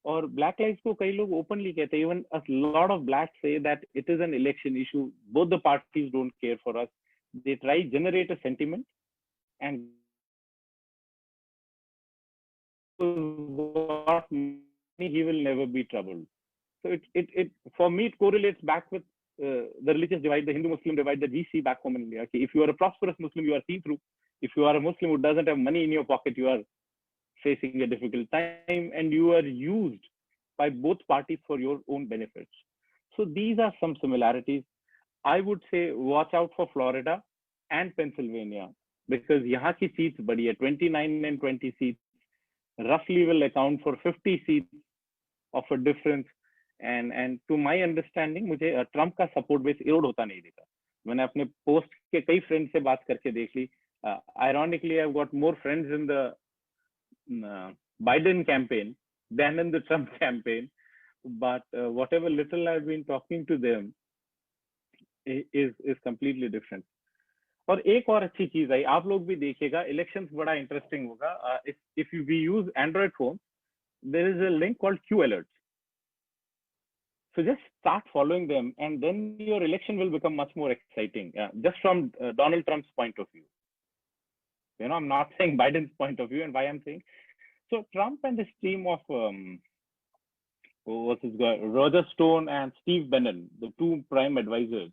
और ब्लैक लाइव्स को कई लोग ओपनली कहते हैं, even a lot of blacks say that it is an election issue, both the parties don't care for us. They try generate a sentiment and he will never be troubled. So it for me it correlates back with the religious divide, the Hindu-Muslim divide that we see back home in India. If you are a prosperous Muslim, you are seen through. If you are a Muslim who doesn't have money in your pocket, you are facing a difficult time, and you are used by both parties for your own benefits. So these are some similarities. I would say watch out for Florida and Pennsylvania, because यहाँ की seats बड़ी है. 29 and 20 seats roughly will account for 50 seats of a difference. And to my understanding, मुझे Trump का support base Erode होता नहीं दिखा. मैंने अपने पोस्ट के कई फ्रेंड से बात करके देख ली. Ironically, I've got more friends in the Biden campaign than in the Trump campaign, but whatever little I've been talking to them is completely different. और एक और अच्छी चीज है, आप लोग भी देखिएगा, इलेक्शंस बड़ा इंटरेस्टिंग होगा. if we use Android phone, there is a link called Q Alerts. So just start following them, and then your election will become much more exciting. Just from Donald Trump's point of view. You know, I'm not saying Biden's point of view, and why I'm saying. So Trump and his team of was his guy, Roger Stone and Steve Bannon, the two prime advisors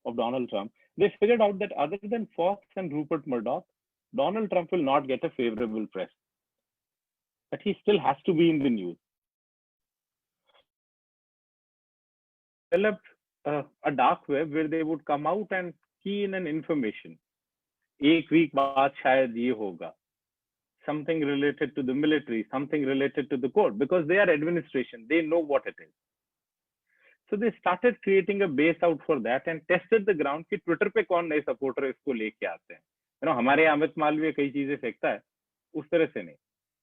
of Donald Trump, they figured out that other than Fox and Rupert Murdoch, Donald Trump will not get a favorable press, but he still has to be in the news. Developed a dark web where they would come out and key in an information. एक week बाद शायद ये होगा. Something related to the military, something related to the court, because they are administration, they know what it is. So they started creating a base out for that and tested the ground कि Twitter पे कौन नए supporter इसको लेके आते हैं. हमारे अमित मालवीय कई चीजें फेंकता है, उस तरह से नहीं.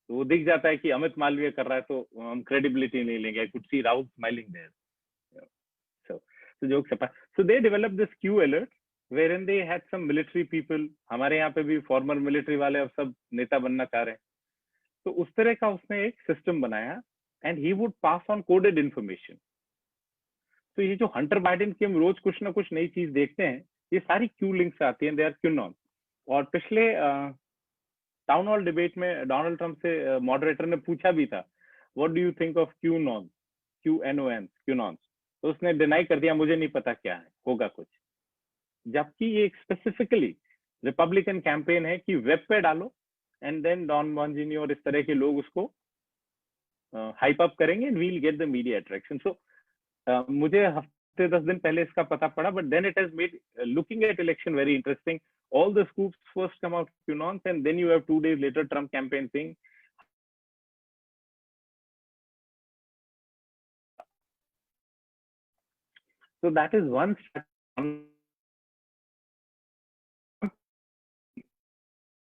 तो वो दिख जाता है कि अमित मालवीय कर रहा है तो हम क्रेडिबिलिटी नहीं लेंगे. I could see Raut smiling there. So jokes apart. So they developed this Q alert wherein they had some military people. हमारे यहाँ पे भी former military वाले अब सब नेता बनना चाह रहे हैं. तो उस तरह का उसने एक सिस्टम बनाया and he would pass on coded information. तो ये जो हंटर बाइडेन की हम रोज कुछ ना कुछ नई चीज देखते हैं, ये सारी क्यू लिंक से आती हैं. They are QAnon. और पिछले टाउन हॉल डिबेट में डोनाल्ड ट्रम्प से मॉडरेटर ने पूछा भी था, what do you think of QAnon, QNON, QAnons. तो उसने डिनाई कर दिया, मुझे नहीं पता क्या है, होगा कुछ. जबकि ये एक स्पेसिफिकली रिपब्लिकन कैंपेन है कि वेब पे डालो एंड देन डॉन मॉन्जिनी और इस तरह के लोग उसको हाइप अप करेंगे and we'll get the media attraction. So मुझे हफ्ते 10 दिन पहले इसका पता पड़ा, but then it has made looking at election very interesting. All the scoops first come out QAnons, and then you have 2 days later Trump campaign saying, so that is one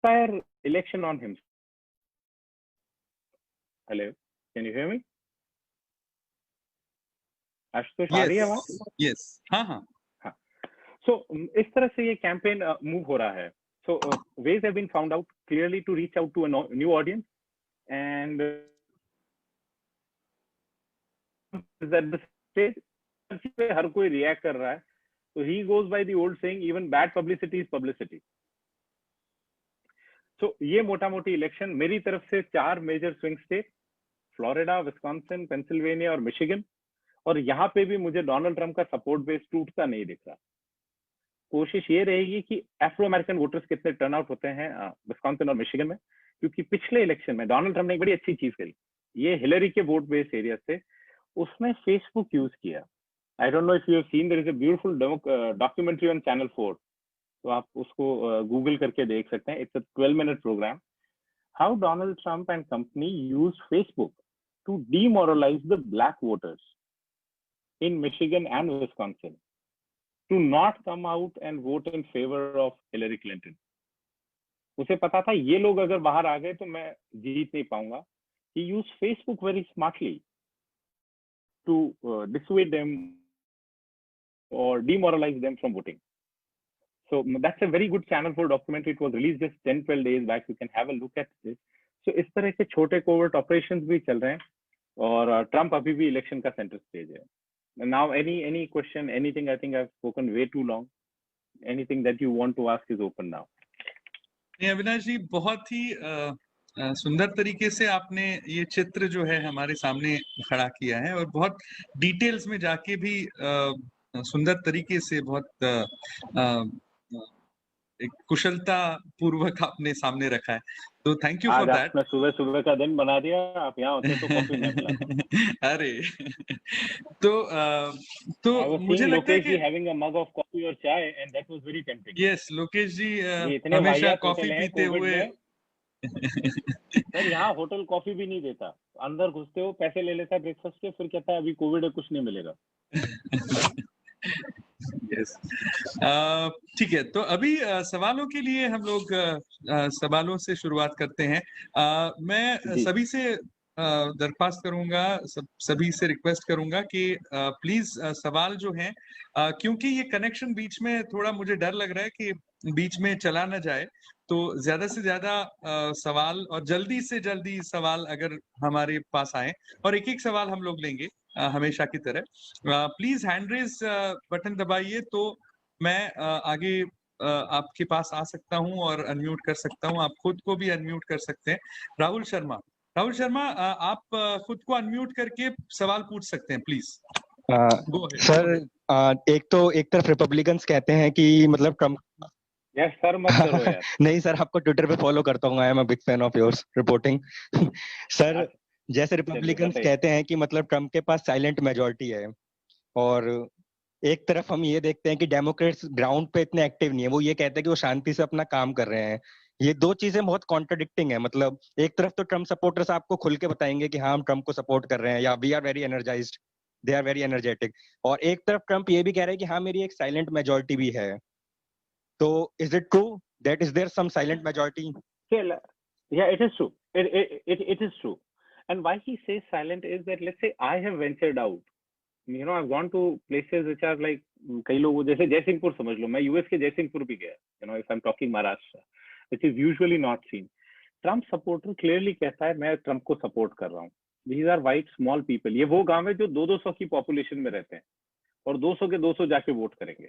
entire election on him. Hello, can you hear me? Ashutosh आ रही है आवाज? Yes. हाँ. So इस तरह से ये campaign move हो रहा है. So ways have been found out clearly to reach out to a new audience, and at the stage पे हर कोई रिएक्ट कर रहा है. So he goes by the old saying, even bad publicity is publicity. So ये मोटा मोटी election मेरी तरफ से 4 major swing state, Florida, Wisconsin, Pennsylvania और मिशिगन. और यहाँ पे भी मुझे डोनाल्ड ट्रम्प का सपोर्ट बेस टूटता नहीं दिख रहा. कोशिश ये रहेगी कि एफ्रो अमेरिकन वोटर्स कितने टर्न आउट होते हैं विस्कॉन्सिन और मिशिगन में, क्योंकि पिछले इलेक्शन में डोनाल्ड ट्रम्प ने एक बड़ी अच्छी चीज करी. ये हिलरी के वोट बेस एरिया से उसने फेसबुक यूज किया. I don't know if you have seen, there is a beautiful documentary on channel 4. तो आप उसको गूगल करके देख सकते हैं. It's a 12-minute programme, how Donald Trump and company use Facebook to demoralise the black voters in Michigan and Wisconsin to not come out and vote in favor of Hillary Clinton. उसे पता था ये लोग अगर बाहर आ गए तो मैं जीत नहीं पाऊंगा. He used Facebook very smartly to dissuade them or demoralize them from voting. So that's a very good channel for documentary. It was released just 10-12 days back. You can have a look at this. So इस तरह के छोटे covert operations भी चल रहे हैं और Trump अभी भी इलेक्शन का सेंटर स्टेज है. Now any question, anything? I think I've spoken way too long. Anything that you want to ask is open now. Avinash ji, बहुत ही सुंदर तरीके से आपने ये चित्र जो है हमारे सामने खड़ा किया है और बहुत डिटेल्स में जाके भी सुंदर तरीके से बहुत एक कुशलता पूर्वक आपने सामने रखा है. तो थैंक यू फॉर दैट. मैं सुबह सुबह का दिन बना दिया. आप यहाँ होते तो कॉफी मैं पिलाता. अरे तो मुझे लगता है कि having a mug of coffee or chai, and that was very tempting. Yes, Lokesh जी हमेशा कॉफी पीते हुए. सर यहाँ होटल कॉफी भी नहीं देता. अंदर घुसते हो, पैसे ले लेता है ब्रेकफास्ट के, फिर कहता है अभी कोविड है, कुछ नहीं मिलेगा. यस, ठीक है. तो अभी सवालों के लिए हम लोग सवालों से शुरुआत करते हैं. मैं सभी से दरख्वास्त करूंगा, सभी से रिक्वेस्ट करूंगा कि प्लीज सवाल जो हैं, क्योंकि ये कनेक्शन बीच में थोड़ा मुझे डर लग रहा है कि बीच में चला ना जाए, तो ज्यादा से ज्यादा सवाल और जल्दी से जल्दी सवाल अगर हमारे पास आए, और एक एक सवाल हम लोग लेंगे हमेशा की तरह. प्लीज हैंड रेज बटन दबाइए तो मैं आगे आपके पास आ सकता हूं और अनम्यूट कर सकता हूं. आप खुद को भी अनम्यूट कर सकते हैं. राहुल शर्मा, राहुल शर्मा, आप खुद को अनम्यूट करके सवाल पूछ सकते हैं, प्लीज गो अहेड। सर, एक तरफ रिपब्लिकन्स कहते हैं कि मतलब ट्रम्प यस सर, मत करो यार। नहीं सर, आपको ट्विटर पे फॉलो करता हूँ, I am a big fan of yours reporting. Sir, जैसे रिपब्लिकन्स बताइए। कहते हैं कि मतलब ट्रम्प के पास साइलेंट मेजोरिटी है, और एक तरफ हम ये देखते हैं कि डेमोक्रेट्स ग्राउंड पे इतने एक्टिव नहीं है, वो ये कहते हैं कि वो शांति से अपना काम कर रहे हैं। ये दो चीजें बहुत कॉन्ट्रडिक्टिंग है। मतलब एक तरफ तो ट्रम्प सपोर्टर्स आपको खुल के बताएंगे कि हाँ हम ट्रम्प को सपोर्ट कर रहे हैं, या we are very energised, they are very energetic, और एक तरफ ट्रम्प ये भी कह रहे हैं कि हाँ मेरी एक साइलेंट मेजोरिटी भी है। तो is it true that is there some silent majority? Yeah, it is true. It is true. And why he says silent is that, let's say I have ventured out. I've gone to places which are like, कई लोग जैसे जयसिंहपुर समझ लो, मैं US के जयसिंहपुर भी गया, if I'm talking Maharashtra, which is usually not seen. Trump supporter clearly कहता है मैं ट्रम्प को सपोर्ट कर रहा हूँ। These are white small people. ये वो गांव है जो 200 की पॉपुलेशन में रहते हैं, और 200 के 200 जाके वोट करेंगे।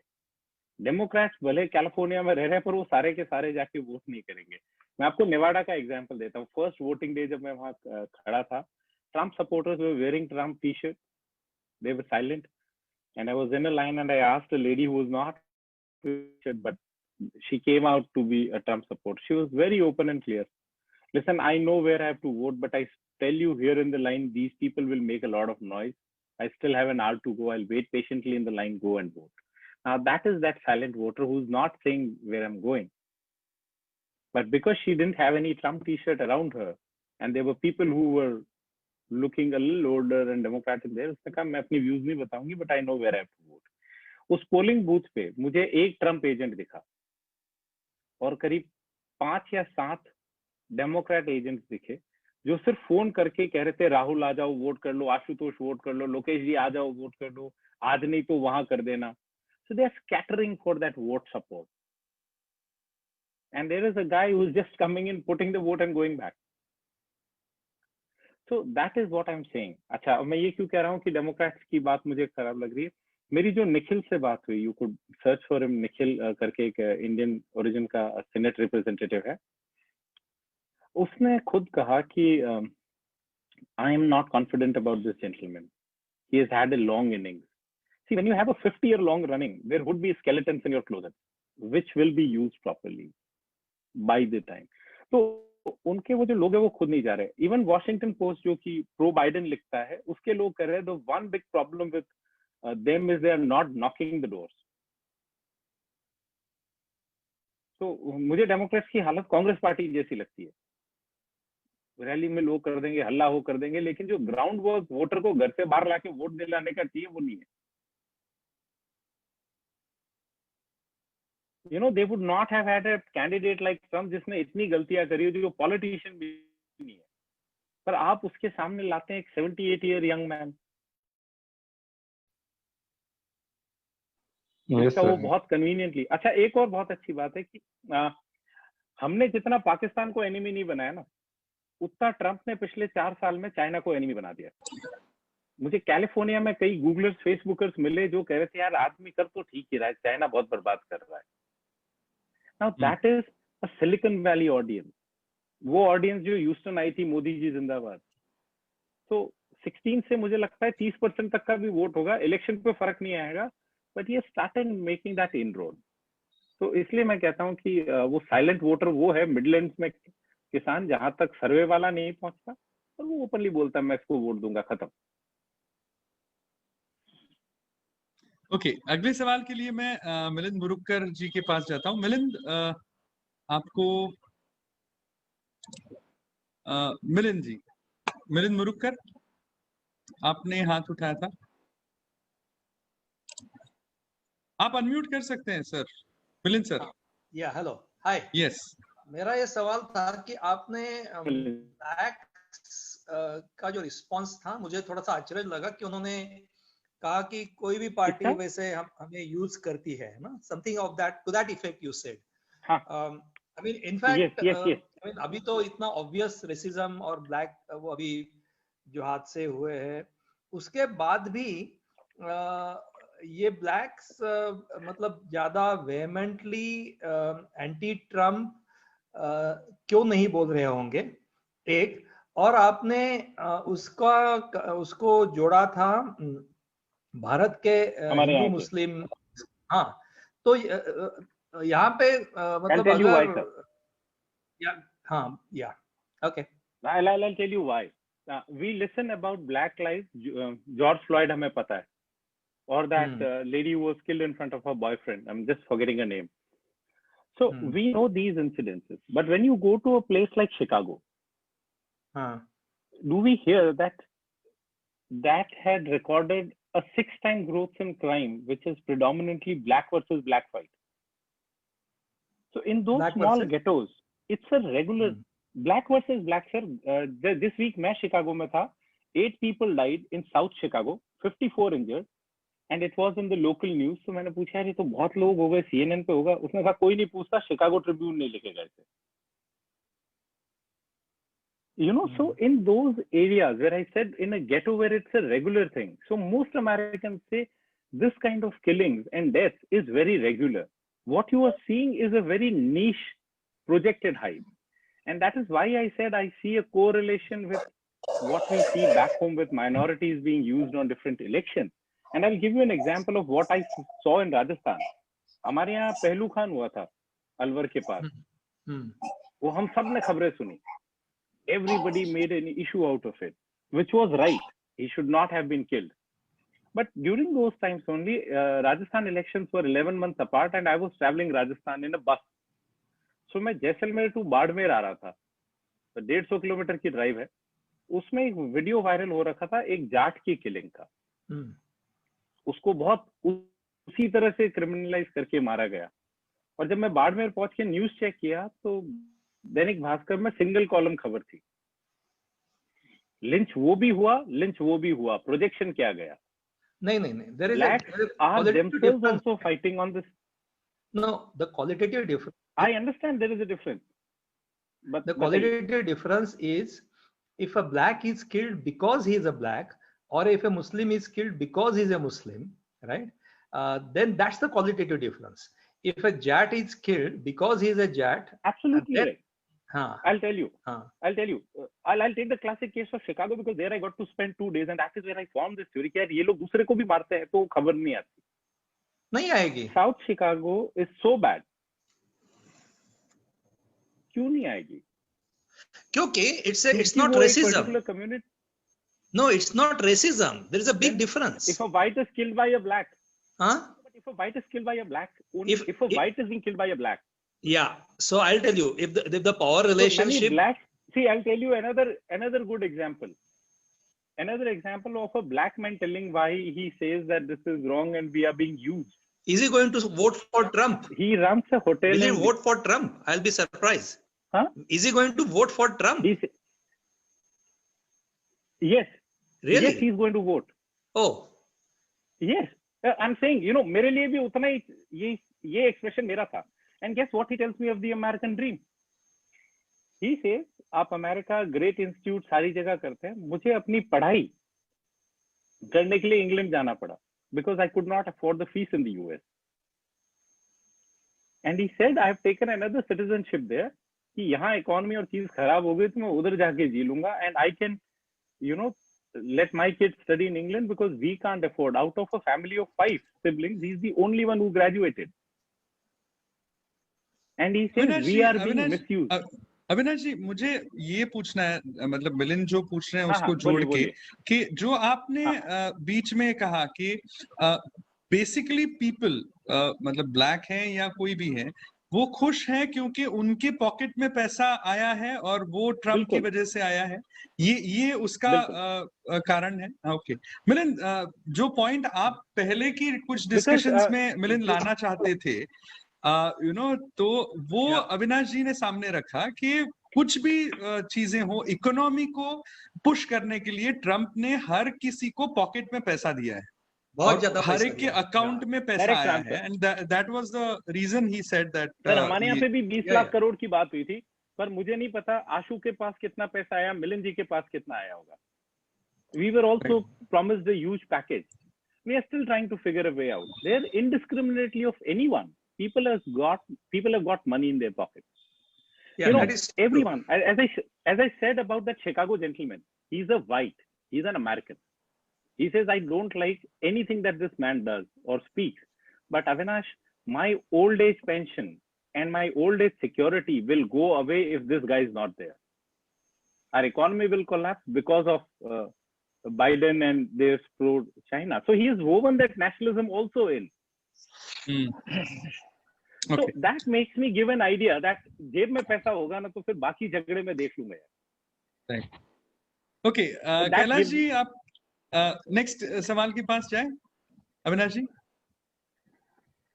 डेमोक्रेट्स भले कैलिफोर्निया में रह रहे हैं, पर वो सारे के सारे जाके वोट नहीं करेंगे। मैं आपको नेवाडा का एग्जांपल देता हूँ। फर्स्ट वोटिंग डे जब मैं वहां खड़ा था, Trump supporters were wearing Trump T shirt, they were silent, and I was in a line and I asked a lady who was not, but she came out to be a Trump supporter. She was very open and clear. Listen, I know where I have to vote, but I tell you here in the line, these people will make a lot of noise. I still have an hour to go. I'll wait patiently in the line, go and vote. Now that is that silent voter who's not saying where I'm going. But because she didn't have any Trump t-shirt around her, and there were people who were looking a little older and democratic there, उसने कहा मैं अपनी views नहीं बताऊंगी, but I know where I have to vote. उस polling booth पे मुझे एक ट्रम्प एजेंट दिखा, और करीब 5 या 7 डेमोक्रेट एजेंट्स दिखे, जो सिर्फ फोन करके कह रहे थे राहुल आ जाओ वोट कर लो, आशुतोष वोट कर लो, लोकेश जी आ जाओ वोट कर लो, आज नहीं तो वहां कर देना. So they are scattering for that vote support. And there is a guy who is just coming in, putting the vote and going back. So that is what I'm saying. अच्छा, अब मैं ये क्यों कह रहा हूँ कि डेमोक्रेट्स की बात मुझे खराब लग रही है. मेरी जो निखिल से बात हुई, you could search for him, Nikhil करके एक इंडियन ओरिजिन का सीनेट रिप्रेजेंटेटिव है, उसने खुद कहा कि I am not confident about this gentleman, he has had a long innings. See, when you have a 50-year long running, there would be skeletons in your closet, which will be used properly by the time. तो उनके वो जो लोग हैं वो खुद नहीं जा रहे. इवन वॉशिंगटन पोस्ट जो कि प्रो बाइडेन लिखता है, उसके लोग कह रहे हैं, the one big problem with them is they are not knocking the doors. तो मुझे डेमोक्रेट्स की हालत कांग्रेस पार्टी जैसी लगती है. रैली में लोग कर देंगे, हल्ला हो कर देंगे, लेकिन जो ग्राउंड वर्क वोटर को घर से बाहर लाके वोट दिलाने का चाहिए, वो नहीं है. You know, they would not have had a candidate like Trump जिसने इतनी गलतियां करी हो, जो पॉलिटिशियन भी नहीं है, पर आप उसके सामने लाते हैं एक 78-year यंग मैन. इसका वो बहुत कन्वीनियंटली. अच्छा, एक और बहुत अच्छी बात है कि हमने जितना पाकिस्तान को एनिमी नहीं बनाया ना, उतना ट्रंप ने पिछले 4 साल में चाइना को एनिमी बना दिया. मुझे कैलिफोर्निया में कई गूगलर्स, फेसबुकर्स मिले जो कह रहे थे यार आदमी कर तो ठीक ही रहा है, चाइना बहुत बर्बाद कर रहा है. Now that is a Silicon Valley audience. वो ऑडियंस जो ह्यूस्टन आई थी, मोदी जी जिंदाबाद. तो 16 से मुझे लगता है 30% तक का भी वोट होगा, इलेक्शन पे फर्क नहीं आएगा, बट ये स्टार्टेड मेकिंग दैट इनरोड. तो इसलिए मैं कहता हूँ कि वो साइलेंट वोटर वो है मिडलैंड्स में किसान, जहां तक सर्वे वाला नहीं पहुंचता, और वो ओपनली बोलता है मैं इसको वोट दूंगा, खत्म. ओके, अगले सवाल के लिए मैं मिलिंद मुरुक्कर जी के पास जाता हूँ. मिलिंद, आपको मिलिंद जी, मिलिंद मुरुक्कर, आपने हाथ उठाया था, आप अनम्यूट कर सकते हैं सर. मिलिंद सर. या हेलो, हाय. यस, मेरा ये सवाल था कि आपने ब्लैक्स का जो रिस्पांस था, मुझे थोड़ा सा आश्चर्य लगा कि उन्होंने कहा कि कोई भी पार्टी वैसे हमें यूज करती है ना, something of that, to that effect you said. I mean in fact अभी तो इतना ऑब्वियस रेसिज्म और ब्लैक वो अभी जो हादसे हुए हैं, उसके बाद भी ये ब्लैक्स मतलब ज्यादा वेहेमेंटली एंटी ट्रम्प क्यों नहीं बोल रहे होंगे, एक. और आपने उसको जोड़ा था भारत के हमारे हिंदू यहाँ के। मुस्लिम। हाँ, तो यहाँ पे मतलब I'll tell you why, अगर sir. हाँ, yeah, okay. I'll tell you why. We listen about Black lives. George Floyd हमें पता है, or that lady who was killed in front of her boyfriend. I'm just forgetting her name. So we know these incidences, but when you go to a place like Chicago, do we hear that had recorded a 6-time growth in crime, which is predominantly black versus black fight? So in those Black small versus? ghettos, it's a regular black versus black, sir. This week मैं Chicago में था. 8 people died in South Chicago, 54 injured, and it was in the local news. So मैंने पूछा यार ये तो बहुत लोग हो गए, CNN पे होगा. उसने कहा कोई नहीं पूछता, शिकागो ट्रिब्यून नहीं लेके गए थे. You know, so in those areas where I said in a ghetto where it's a regular thing, so most Americans say this kind of killings and death is very regular. What you are seeing is a very niche projected hype. And that is why I said I see a correlation with what we see back home with minorities being used on different elections. And I'll give you an example of what I saw in Rajasthan. हमारे यहाँ पहलू खान हुआ था अलवर के पास. वो हम सब ने खबरें सुनी. Everybody made an issue out of it, which was right. He should not have been killed. But during those times only, Rajasthan elections were 11 months apart, and I was traveling Rajasthan in a bus. So मैं Jaisalmer to Barmer आ रहा था. 150 kilometre की drive है. उसमें एक video viral हो रखा था एक जाट की किलिंग का. उसको बहुत उसी तरह से क्रिमिनलाइज करके मारा गया. और जब मैं बाड़मेर पहुंच के न्यूज चेक किया तो दैनिक भास्कर में सिंगल कॉलम खबर थी. लिंच वो भी हुआ, प्रोजेक्शन किया गया. नहीं, there is blacks are themselves also fighting on this. No, the qualitative difference. I understand there is a difference, but the qualitative difference is if a black is killed because he is a black, or if a Muslim is killed because he is a Muslim, right? Then that's the qualitative difference. If a Jat is killed because he is a Jat, absolutely then, right. I'll tell you. I'll take the classic case of Chicago because there I got to spend 2 days, and that is where I formed this theory कि यार ये लोग दूसरे को भी मारते हैं तो खबर नहीं आती. नहीं आएगी. South Chicago is so bad. क्यों नहीं आएगी? क्योंकि it's not racism. No, it's not racism. There is a big difference. If a white is killed by a black, but if a white is killed by a black, if a white is being killed by a black. Yeah, so I'll tell you if the power relationship. So black, see, I'll tell you another good example. Another example of a black man telling why he says that this is wrong and we are being used. Is he going to vote for Trump? He runs a hotel. Will he vote for Trump? I'll be surprised. Huh? Is he going to vote for Trump? Yes. Really? Yes, he's going to vote. Oh. Yes. I'm saying, you know, मेरे लिए भी उतना ही ये expression मेरा था. And guess what he tells me of the American dream? He says, आप America great institute सारी जगह करते हैं, मुझे अपनी पढ़ाई करने के लिए इंग्लैंड जाना पड़ा because I could not afford the fees in the US. And he said, I have taken another citizenship there कि यहाँ इकोनॉमी और चीज खराब हो गई तो मैं उधर जाके जी लूंगा and I can, you know, let my kids study in England because we can't afford. Out of a family of 5 siblings, he's the only one who graduated. And he says we are being misused. Avinash जी, मुझे ये पूछना है, मतलब मिलिंद जो पूछ रहे हैं उसको जोड़ के कि जो आपने बीच में कहा कि बेसिकली पीपल मतलब ब्लैक हैं या कोई भी है वो खुश हैं क्योंकि उनके पॉकेट में पैसा आया है और वो ट्रम्प की वजह से आया है, ये उसका कारण है. ओके मिलिंद, जो पॉइंट आप पहले की कुछ डिस्कशंस में मिलिंद लाना चाहते थे, यू नो, तो वो अविनाश जी ने सामने रखा कि कुछ भी चीजें हो, इकोनॉमी को पुश करने के लिए ट्रम्प ने हर किसी को पॉकेट में पैसा दिया है, बहुत ज्यादा, हर एक के अकाउंट में पैसा आया है, and that was the reason he said that. हमारे यहाँ पे भी 20 लाख करोड़ की बात हुई थी, पर मुझे नहीं पता आशु के पास कितना पैसा आया, मिलिंद जी के पास कितना आया होगा. We were also promised a huge package. We are still trying to figure a way out. There indiscriminately of anyone. People have got money in their pockets. Yeah, you know, that is true. everyone, as I said about that Chicago gentleman, he's a white, he's an American. He says, I don't like anything that this man does or speaks. But Avinash, my old age pension and my old age security will go away if this guy is not there. Our economy will collapse because of Biden and their pro-China. So he has woven that nationalism also in. So Okay. that makes me give an idea that जेब में पैसा होगा ना तो फिर बाकी झगड़े में देख लूंगा यार. Right. Okay. कैलाश जी, आप नेक्स्ट सवाल के पास जाए. अविनाश जी.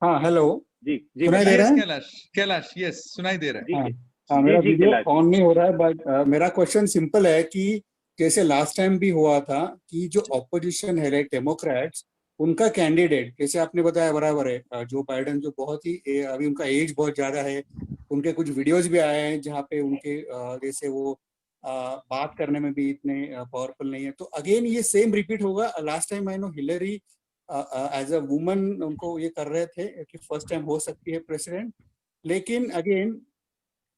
हाँ, हेलो जी जी सुनाई दे Yes, रहा है? कैलाश, yes, सुनाई दे रहा है. जी हाँ, मेरा जी, वीडियो कैलाश. ऑन नहीं हो रहा है, बट मेरा क्वेश्चन सिंपल है कि जैसे लास्ट टाइम भी हुआ था कि जो ऑपोजिशन है, लाइक डेमोक्रेट्स, उनका कैंडिडेट, जैसे आपने बताया बराबर है, जो बाइडन, जो बहुत ही अभी उनका एज बहुत ज्यादा है, उनके कुछ वीडियोस भी आए हैं जहाँ पे उनके जैसे वो बात करने में भी इतने पावरफुल नहीं है. तो अगेन ये सेम रिपीट होगा. Last time I know Hillary as a woman उनको ये कर रहे थे कि फर्स्ट टाइम हो सकती है प्रेसिडेंट, लेकिन अगेन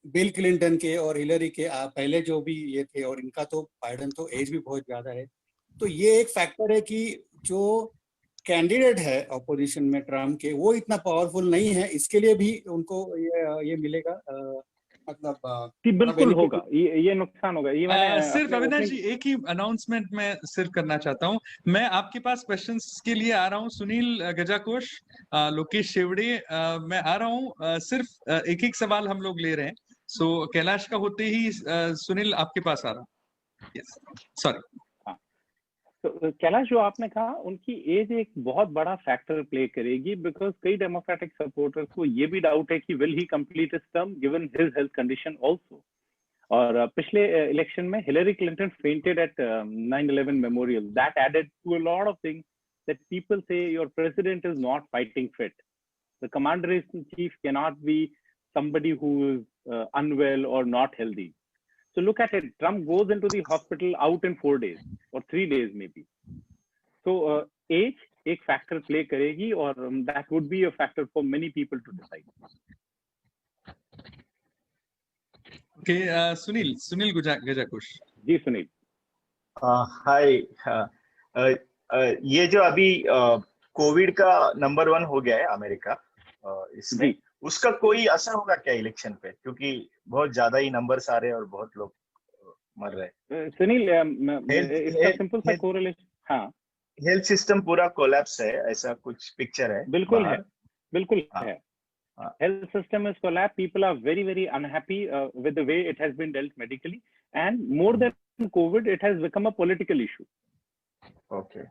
बिल क्लिंटन के और हिलरी के पहले जो भी ये थे, और इनका तो बाइडन तो एज भी बहुत ज्यादा है. तो ये एक फैक्टर है कि जो कैंडिडेट है ऑपोजिशन में ट्रम्प के, वो इतना पावरफुल नहीं है. इसके लिए भी उनको ये मिलेगा, मतलब बिल्कुल होगा, ये नुकसान होगा. ये मैंने सिर्फ अविनाश जी एक ही अनाउंसमेंट में सिर्फ करना चाहता हूँ. मैं आपके पास क्वेश्चंस के लिए आ रहा हूँ. सुनील गजाकोश, लोकेश शेवड़े, मैं आ रहा हूँ. सिर्फ एक एक सवाल हम लोग ले रहे हैं. सो कैलाश का होते ही सुनील आपके पास आ रहा हूँ. Yes, sorry. तो कैलाश, जो आपने कहा, उनकी एज एक बहुत बड़ा फैक्टर प्ले करेगी, बिकॉज कई डेमोक्रेटिक सपोर्टर्स को ये भी डाउट है कि will he complete his term given his health condition also. और पिछले इलेक्शन में Hillary Clinton fainted at 9/11 memorial. That added to a lot of things that people say your president is not fighting fit. The commander in chief cannot be somebody who is unwell or not healthy. So look at it. Trump goes into the hospital out in 4 days or 3 days maybe. So age एक factor play करेगी, और that would be a factor for many people to decide. Okay, Sunil Gajakosh. जी सुनील. हाय. ये जो अभी Covid का number 1 हो गया है अमेरिका, इसमें उसका कोई असर होगा क्या इलेक्शन पे, क्योंकि बहुत ज्यादा ही नंबर्स आ रहे हैं और बहुत लोग मर रहे हैं. सुनील, इसका सिंपल सा कोरिलेशन. हाँ, हेल्थ सिस्टम पूरा कोलैप्स है, ऐसा कुछ पिक्चर है. बिल्कुल है, बिल्कुल हाँ, है. Health system is collapsed. People are very, very unhappy with the way it has been dealt medically, and more than COVID, it has become a political issue. Okay.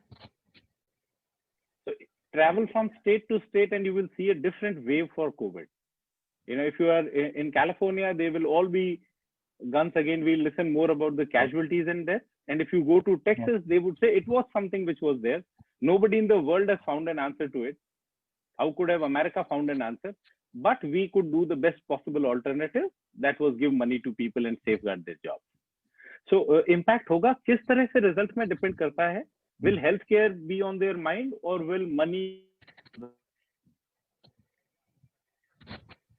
So travel from state to state and you will see a different wave for COVID. You know, if you are in California, they will all be guns again. We'll listen more about the casualties and deaths. And if you go to Texas, they would say it was something which was there. Nobody in the world has found an answer to it. How could have America found an answer? But we could do the best possible alternative. That was give money to people and safeguard their jobs. So impact होगा, किस तरह से result में depend करता है. Will healthcare be on their mind or will money?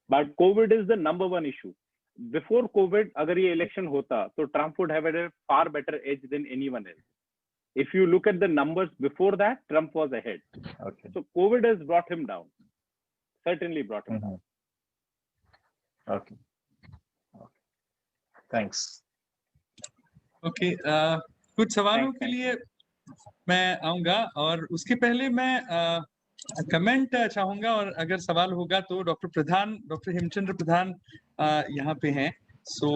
But COVID is the number one issue. Before COVID, अगर ये election होता, तो Trump would have had a far better edge than anyone else. If you look at the numbers before that, Trump was ahead. Okay. So COVID has brought him down. Certainly brought him down. Okay. Thanks. Okay. कुछ सवालों के लिए मैं आऊंगा, और उसके पहले मैं कमेंट चाहूंगा, और अगर सवाल होगा तो डॉक्टर हेमचंद्र प्रधान यहाँ पे हैं. सो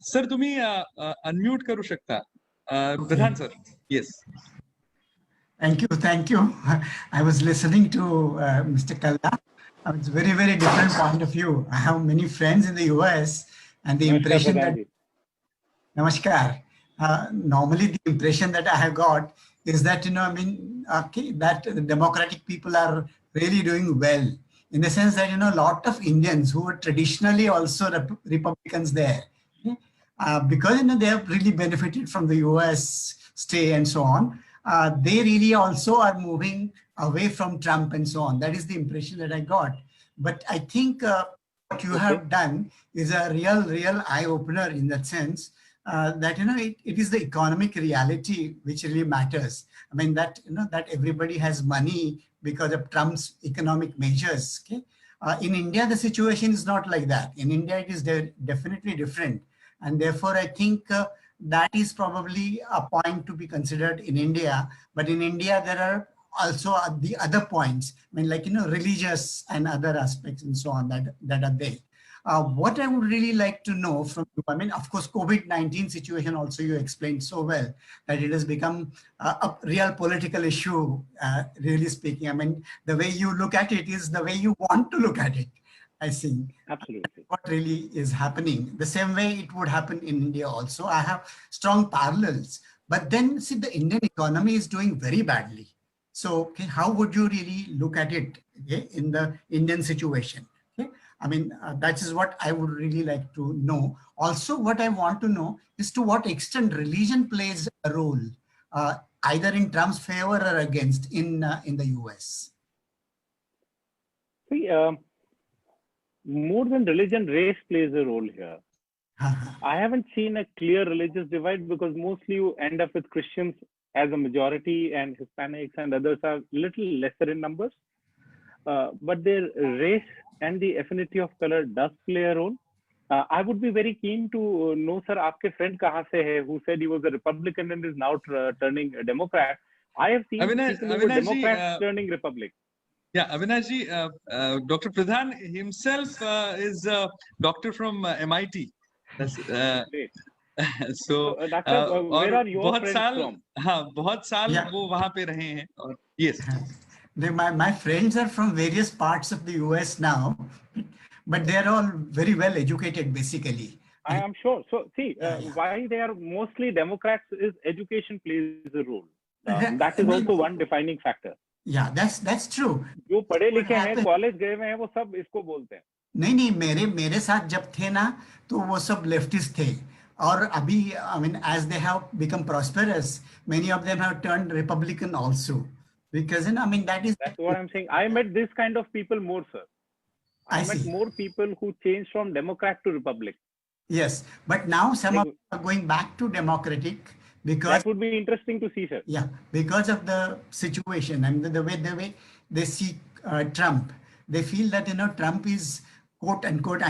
सर तुम्ही अनम्यूट करू शकता. Pradhan sir. Yes. Thank you. I was listening to Mr. Kalla. It's very, very different point of view. I have many friends in the US, and the impression that Namaskar. Normally, the impression that I have got is that, that the Democratic people are really doing well, in the sense that, a lot of Indians who were traditionally also Republicans there, because, they have really benefited from the US stay and so on, they really also are moving away from Trump and so on. That is the impression that I got. But I think what you have done is a real eye-opener in that sense, that, it is the economic reality which really matters. I mean, that, that everybody has money because of Trump's economic measures. Okay. In India, the situation is not like that. In India, it is definitely different. And therefore, I think that is probably a point to be considered in India. But in India, there are also the other points, I mean, like, religious and other aspects and so on that are there. What I would really like to know from you, I mean, of course, COVID-19 situation also you explained so well that it has become a real political issue, really speaking. I mean, the way you look at it is the way you want to look at it, I think. Absolutely. What really is happening. The same way it would happen in India also. I have strong parallels. But then, see, the Indian economy is doing very badly. So, okay, how would you really look at it, okay, in the Indian situation? Okay? I mean, that is what I would really like to know. Also, what I want to know is to what extent religion plays a role, either in Trump's favor or against in the US. See, more than religion, race plays a role here. I haven't seen a clear religious divide because mostly you end up with Christians as a majority and Hispanics and others are little lesser in numbers. But their race and the affinity of color does play a role. I would be very keen to know, sir, aapke friend kahan se hai, who said he was a Republican and is now turning a Democrat. I have seen people who were Democrats turning Republican. Yeah, Avinashji, Dr. Pradhan himself is a doctor from MIT. That's, so where are your friends from? हाँ, बहुत साल वो वहाँ पे रहे हैं और yes. My friends are from various parts of the US now, but they are all very well educated, basically. I am sure. So see, why they are mostly Democrats is education plays a role. That is also one defining factor. Yeah, that's true. जो पढ़े लिखे हैं, college गए हुए हैं, वो सब इसको बोलते हैं. नहीं, मेरे साथ जब थे ना, तो वो सब लेफ्टिस्ट थे. और अभी, I mean, as they have become prosperous, many of them have turned Republican also. Because, I mean, that's what I'm saying. I met this kind of people more, sir. I met more people who changed from Democrat to Republican. Yes, but now some are going back to Democratic because that would be interesting to see, sir. Yeah, because of the situation and the way they see Trump, they feel that Trump is quote unquote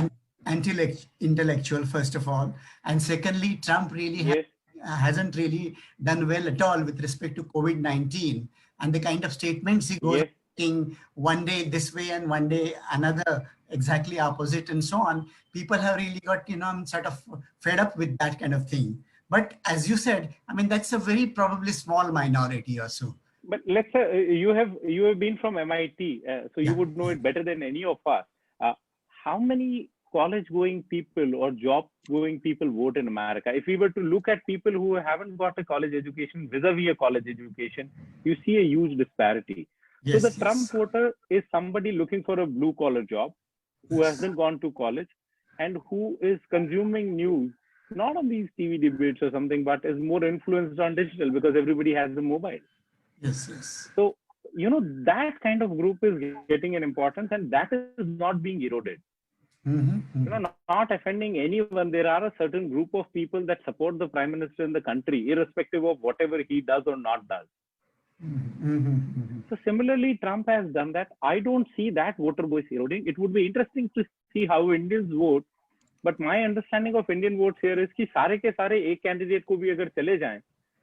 intellectual first of all, and secondly, Trump really hasn't really done well at all with respect to COVID-19 and the kind of statements he goes making one day this way and one day another exactly opposite and so on. People have really got sort of fed up with that kind of thing. But as you said, I mean, that's a very probably small minority or so. But let's say you have been from MIT, so you would know it better than any of us. How many college-going people or job-going people vote in America? If we were to look at people who haven't got a college education vis-a-vis a college education, you see a huge disparity. Yes, so the Trump voter is somebody looking for a blue-collar job, who hasn't gone to college, and who is consuming news not on these TV debates or something, but is more influenced on digital because everybody has the mobile. Yes. So, that kind of group is getting an importance and that is not being eroded. Not offending anyone. There are a certain group of people that support the Prime Minister in the country, irrespective of whatever he does or not does. So similarly, Trump has done that. I don't see that voter base eroding. It would be interesting to see how Indians vote. But my understanding of Indian votes here is कि सारे के सारे एक candidate को भी अगर चले जाएं,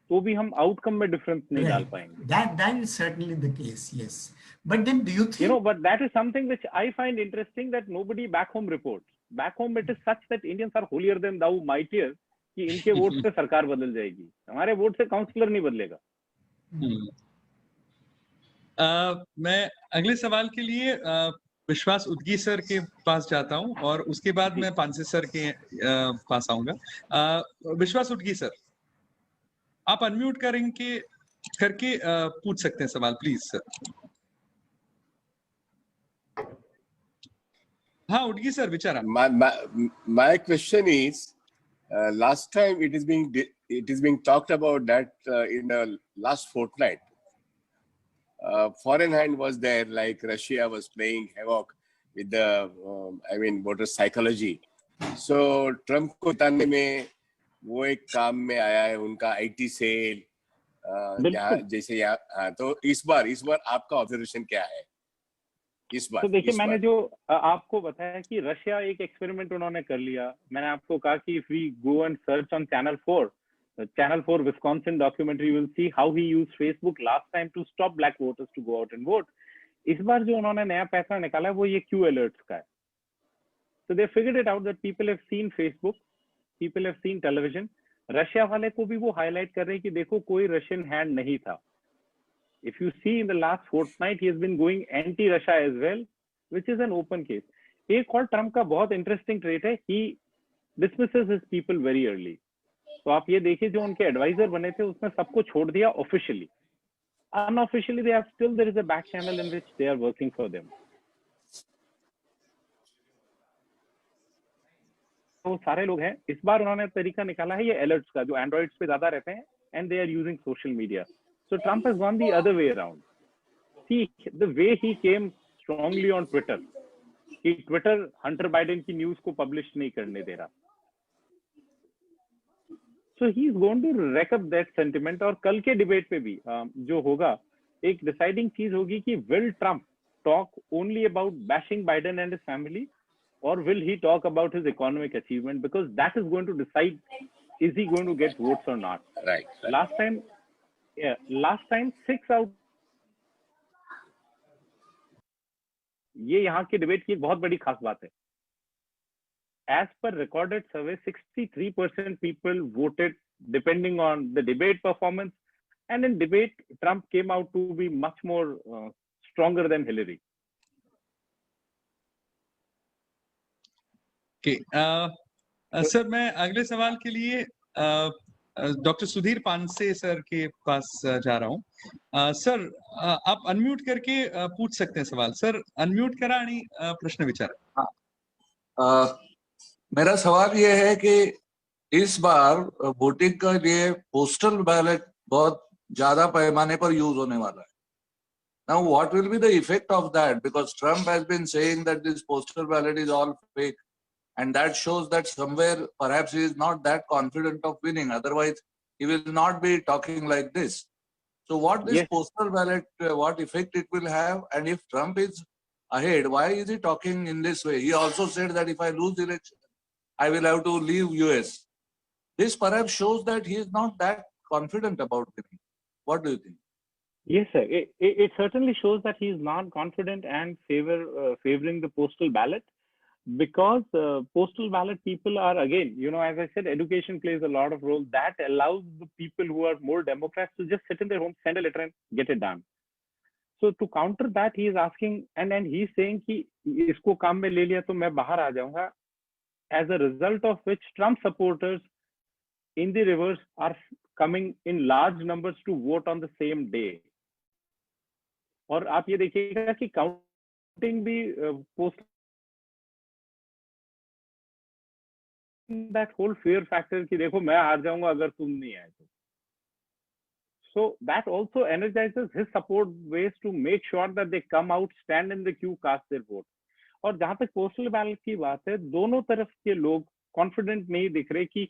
तो भी हम outcome में difference नहीं डाल पाएंगे. That is certainly the case, yes. But then do you think? But that is something which I find interesting that nobody back home reports. Back home it is such that Indians are holier than thou mightier कि इनके vote से सरकार बदल जाएगी. हमारे vote से counsellor नहीं बदलेगा. मैं अगले सवाल के लिए विश्वास उदगी सर के पास जाता हूं और उसके बाद मैं पांसे सर के पास आऊंगा. विश्वास उदगी सर, आप अनम्यूट करके पूछ सकते हैं सवाल, प्लीज सर. हाँ, उदगी सर, विचारा. My question is, last time it is being talked about that in the last fortnight. Foreign hand was there, like Russia was playing havoc with the I mean voter psychology. So Trump को जिताने में वो एक काम में आया है उनका आईटी सेल जैसे यहाँ तो इस बार आपका ऑब्जर्वेशन क्या है इस बार? तो देखिए मैंने जो आपको बताया कि रशिया एक एक्सपेरिमेंट उन्होंने कर लिया. मैंने आपको कहा कि if we go and search on Channel 4 Wisconsin documentary, you will see how he used Facebook last time to stop black voters to go out and vote. इस बार जो उन्होंने नया पैसा निकाला है वो ये Q alerts का है. So they figured it out that people have seen Facebook, people have seen television. Russia वाले को भी वो हाईलाइट कर रहे हैं कि देखो कोई रशियन हैंड नहीं था. If you see in the last fortnight, he has been going anti-Russia as well, which is an open case. एक और ट्रम्प का बहुत इंटरेस्टिंग ट्रेट है, he dismisses his people very early. तो आप ये देखिए जो उनके एडवाइजर बने थे उसमें सबको छोड़ दिया officially. Unofficially, there is a back channel in which they are working for them. तो सारे लोग हैं. इस बार उन्होंने तरीका निकाला है ये अलर्ट्स का जो एंड्रॉइड्स पे ज्यादा रहते हैं and they are using social media. So Trump has gone the other way around. See, the way he came strongly on Twitter, कि Twitter Hunter Biden की न्यूज को पब्लिश नहीं करने दे रहा. So he is going to rack up that sentiment. और कल के debate पे भी जो होगा एक डिसाइडिंग चीज होगी कि will Trump talk only about bashing Biden and his family, or will he talk about his economic achievement? Because that is going to decide is he going to get votes or not. Right. Last time 6 out. ये यहाँ की debate की एक बहुत बड़ी खास बात है. As per recorded survey, 63% people voted depending on the debate performance, and in debate, Trump came out to be much more stronger than Hillary. Okay. Sir मैं अगले सवाल के लिए डॉक्टर सुधीर पानसे सर के पास जा रहा हूँ. सर आप अनम्यूट करके पूछ सकते हैं सवाल. सर अनम्यूट करा आणि प्रश्न विचारा. मेरा सवाल ये है कि इस बार वोटिंग के लिए पोस्टल बैलेट बहुत ज्यादा पैमाने पर यूज होने वाला है. Now what will be the effect of that? Because Trump has been saying that this postal ballot is all fake, and that shows that somewhere perhaps he is not that confident of winning. Otherwise, he will not be talking like this. So what this postal ballot, what effect it will have, and if Trump is ahead, why is he talking in this way? He also said that if I lose the election, I will have to leave US. This perhaps shows that he is not that confident about winning. What do you think? Yes, sir. It certainly shows that he is not confident and favoring the postal ballot, because postal ballot people are, again, you know, as I said, education plays a lot of role. That allows the people who are more Democrats to just sit in their home, send a letter and get it done. So to counter that, he is asking, and he's saying कि इसको काम में ले लिया तो मैं बाहर आ जाऊंगा. As a result of which Trump supporters in the reverse are coming in large numbers to vote on the same day. और आप ये देखिएगा कि काउंटिंग भी post that whole fear factor कि देखो मैं हार जाऊंगा अगर तुम नहीं आए तो. So that also energizes his support base to make sure that they come out, stand in the queue, cast their vote. और जहां तक पोस्टल बैलेट की बात है, दोनों तरफ के लोग कॉन्फिडेंट नहीं दिख रहे कि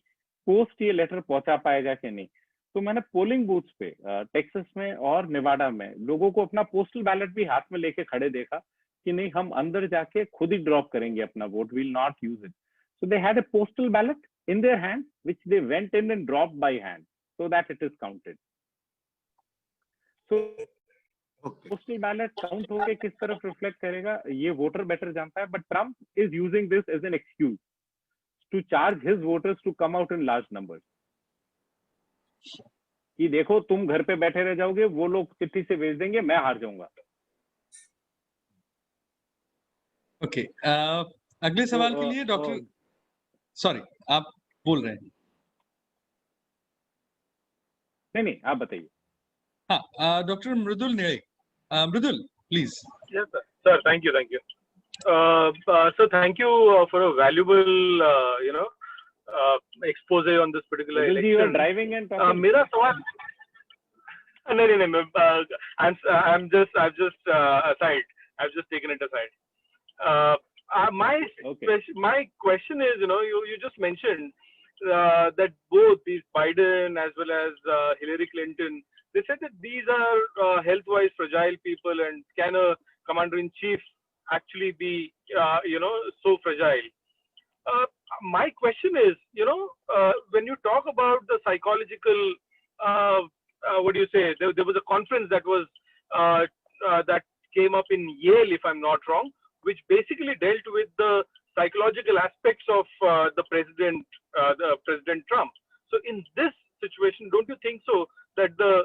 पोस्ट ये लेटर पहुंचा पाएगा कि नहीं. तो मैंने पोलिंग बूथ्स पे टेक्सास में और नेवाडा में लोगों को अपना पोस्टल बैलेट भी हाथ में लेके खड़े देखा कि नहीं हम अंदर जाके खुद ही ड्रॉप करेंगे अपना vote, will not use it. So they had a postal ballot in their hand, which they went in and dropped by hand so that it is counted. So postal ballot count होके किस तरफ reflect करेगा ये voter better जानता है, but Trump is using this as an excuse to charge his voters to come out in large numbers. कि देखो तुम घर पे बैठे रह जाओगे, वो लोग चिट्ठी से भेज देंगे, मैं हार जाऊंगा. ओके, अगले सवाल के लिए डॉक्टर, सॉरी आप बोल रहे हैं? नहीं आप बताइए. हाँ, डॉक्टर मृदुल निळे. मृदुल, please. Yes, sir. Thank you. So thank you for a valuable, expose on this particular election. You are driving and talking. मेरा सवाल नहीं, I've just aside. I've just taken it aside. My question is, you just mentioned that both these Biden as well as Hillary Clinton, they said that these are health-wise fragile people, and can a commander-in-chief actually be, so fragile? My question is, when you talk about the psychological, what do you say? There was a conference that was that came up in Yale, if I'm not wrong, which basically dealt with the psychological aspects of the President Trump. So in this situation, don't you think so that the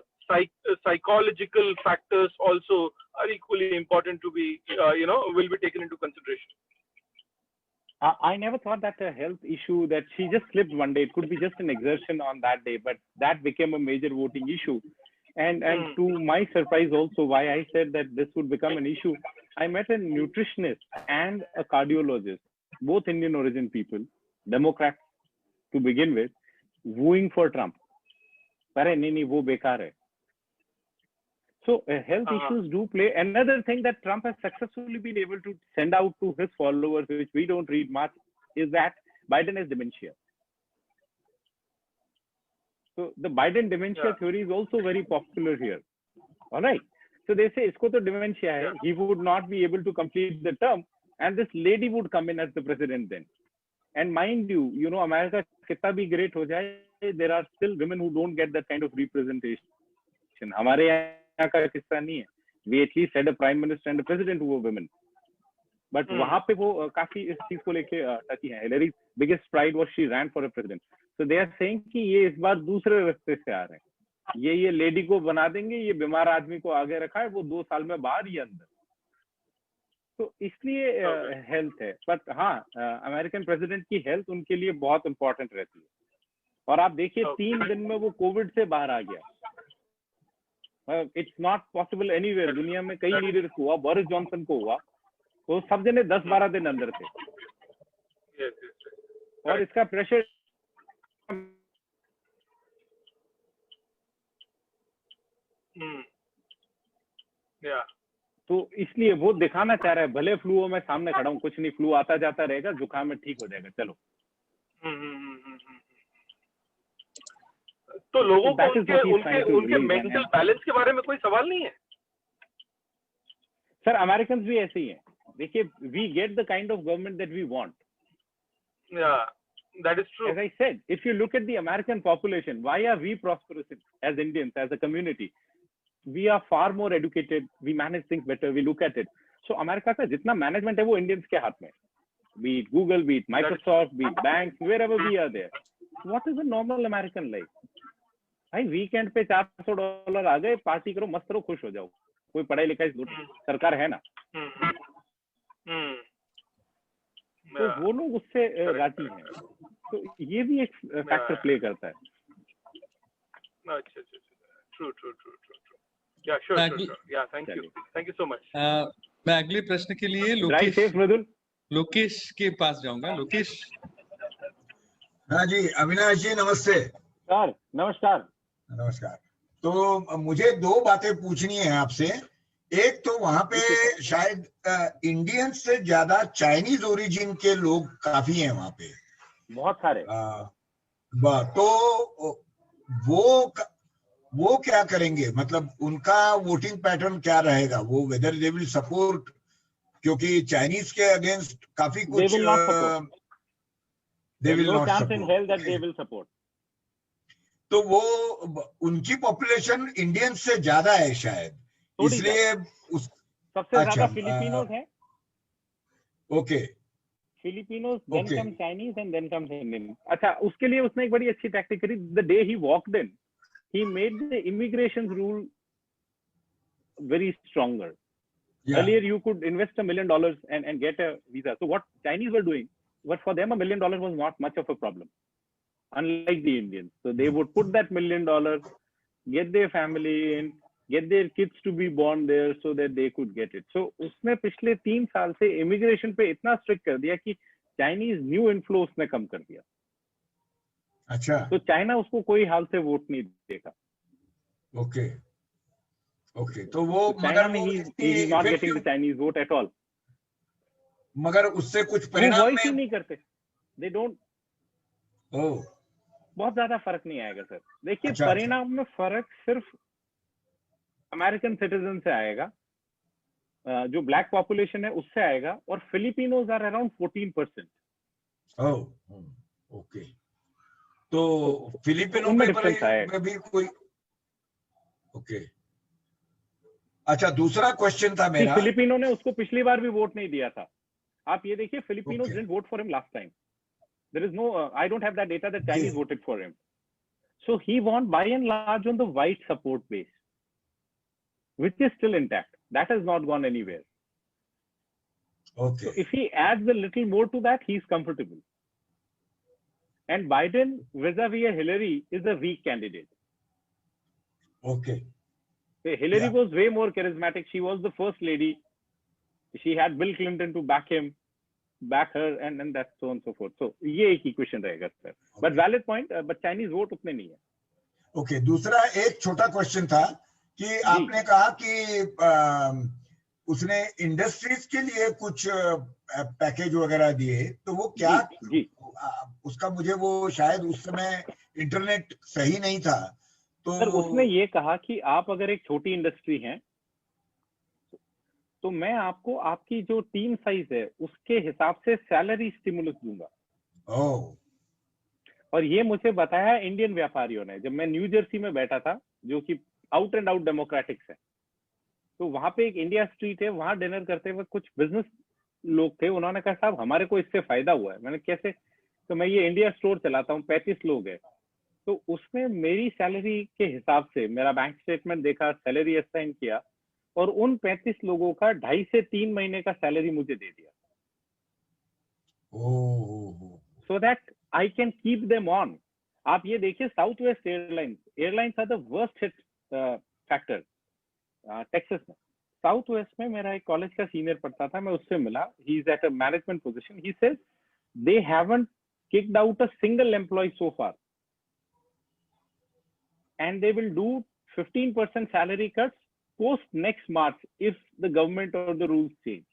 psychological factors also are equally important to be, will be taken into consideration? I never thought that a health issue that she just slipped one day. It could be just an exertion on that day, but that became a major voting issue. And to my surprise also, why I said that this would become an issue, I met a nutritionist and a cardiologist, both Indian origin people, Democrats to begin with, wooing for Trump. Pare nahi, wo bekar hai. So health issues do play. Another thing that Trump has successfully been able to send out to his followers, which we don't read much, is that Biden has dementia. So the Biden dementia theory is also very popular here. All right. So they say, isko to dementia hai. He would not be able to complete the term, and this lady would come in as the president then. And mind you, America kitna bhi great ho jaye, there are still women who don't get that kind of representation. हमारे यहाँ का किस्सा नहीं है. We at least had a prime minister and a president who were women. But वहाँ पे वो काफी इस चीज को लेके टची है. Hillary's biggest pride was she ran for a president. So they are saying कि ये इस बार दूसरे रास्ते से आ रहे हैं. ये लेडी को बना देंगे, ये बीमार आदमी को आगे रखा है, वो 2 साल में बाहर ही अंदर. तो इसलिए हेल्थ है. बट हाँ, अमेरिकन प्रेसिडेंट की हेल्थ उनके लिए बहुत इंपॉर्टेंट रहती है. और आप देखिए 3 दिन में वो कोविड से बाहर आ गया. It's not possible anywhere. दुनिया में कई लीडर्स को हुआ, बोरिस जॉनसन को हुआ, तो सब जने 10-12 दिन अंदर थे. और इसका प्रेशर तो इसलिए वो दिखाना चाह रहा है, भले फ्लू हो, मैं सामने खड़ा हूँ, कुछ नहीं, फ्लू आता जाता रहेगा, जुकाम में ठीक हो जाएगा, चलो. तो लोगों को उनके मेंटल बैलेंस के बारे में कोई सवाल नहीं है. सर, अमेरिकन भी ऐसे ही हैं. देखिए, we get the kind of government that we want. That is true. As I said, if you look at the American population, why are we prosperous as Indians, as a community? We are far more educated. We manage things better. We look at it. So, America का जितना management है वो Indians के हाथ में. Be it Google, be it Microsoft, be it banks, wherever we are there. What is a normal American life? भाई weekend पे $400 आ गए, पार्टी करो, मस्त रहो, खुश हो जाओ. कोई पढ़ाई लिखाई सरकार है ना. तो वो लोग उससे राजी हैं. तो ये भी एक फैक्टर प्ले करता है. अच्छा. ट्रू. या श्योर. या थैंक यू सो मच. मैं अगले प्रश्न के लिए लोकेश के पास जाऊंगा. लोकेश. हाँ जी, अविनाश जी नमस्ते. सर नमस्कार. तो मुझे 2 बातें पूछनी है आपसे. एक तो वहां पे शायद इंडियन से ज्यादा चाइनीज ओरिजिन के लोग काफी हैं वहां पे, बहुत सारे. तो वो क्या करेंगे, मतलब उनका वोटिंग पैटर्न क्या रहेगा, वो वेदर दे विल सपोर्ट, क्योंकि चाइनीज के अगेंस्ट काफी कुछ दे विल नॉट सपोर्ट. तो वो उनकी पॉपुलेशन इंडियन से ज्यादा है शायद, इसलिए सबसे ज्यादा फिलिपिनोज है. Okay. Filipinos, then come Chinese and then come Indian. अच्छा, उसके लिए उसने एक बड़ी अच्छी टैक्टिक करी. The day he walked in, he made the immigration rule very stronger. Earlier you could invest $1 million and get a visa. So what Chinese were doing, but for them $1 million was not much of a problem, unlike the Indians. So they would put that $1 million, get their family in, get their kids to be born there so that they could get it. So उसने पिछले 3 साल से immigration पे इतना strict कर दिया कि Chinese new inflow उसने कम कर दिया. अच्छा. तो चाइना उसको कोई हाल से वोट नहीं देगा. ओके. तो वो मगर he is not getting the Chinese vote at all. मगर उससे कुछ वो परिणाम वॉइस ही में नहीं करते, दे डोंट, ओह बहुत ज्यादा फर्क नहीं आएगा सर। देखिए अच्छा परिणाम में फर्क सिर्फ अमेरिकन सिटीजन से आएगा, जो ब्लैक पॉपुलेशन है उससे आएगा, और Filipinos are around 14%। Oh okay, तो फिलिपिनो उनमें में डिफरेंस आएगा। भी कोई ओके। अच्छा, दूसरा क्वेश्चन था मेरा। फिलिपिनो ने उसको पिछली बार भी वोट नहीं दिया था, आप ये देखिए, Filipino Okay. Didn't vote for him last time. There is no, I don't have that data that Chinese voted for him. So he won by and large on the white support base, which is still intact. That has not gone anywhere. Okay. So if he adds a little more to that, he's comfortable. And Biden vis-a-vis Hillary is a weak candidate. Okay. Hillary was way more charismatic. She was the first lady. She had Bill Clinton to back him, back her, and that's so on and so forth. So ये एक equation रहेगा sir, but valid point, but Chinese vote उतने नहीं है। Okay, दूसरा एक छोटा question था कि आपने कहा कि उसने इंडस्ट्रीज के लिए कुछ पैकेज वगैरह दिए, तो वो क्या जी। उसका मुझे वो शायद उस समय इंटरनेट सही नहीं था, तो सर उसने ये कहा कि आप अगर एक छोटी इंडस्ट्री हैं तो मैं आपको आपकी जो टीम साइज है उसके हिसाब से सैलरी स्टिमुलस दूंगा। और ये मुझे बताया इंडियन व्यापारियों ने, जब मैं न्यू जर्सी में बैठा था, जो कि आउट एंड आउट डेमोक्रेटिक्स है, तो वहां पे एक इंडिया स्ट्रीट है, वहां डिनर करते हुए कुछ बिजनेस लोग थे, उन्होंने कहा साहब हमारे को इससे फायदा हुआ है। मैंने कैसे? तो मैं ये इंडिया स्टोर चलाता हूँ, 35 लोग हैं, तो उसमें मेरी सैलरी के हिसाब से मेरा बैंक स्टेटमेंट देखा, सैलरी असाइन किया, और उन 35 लोगों का 2.5 से 3 महीने का सैलरी मुझे दे दिया, so that I can keep them on. आप ये देखिए south west airlines are the worst hit factor Texas में। साउथ वेस्ट में मेरा एक कॉलेज का सीनियर पढ़ता था, मैं उससे मिला, he is at a management position, he said they haven't kicked out a single employee so far and they will do 15% salary cuts post next March if the government or the rules change.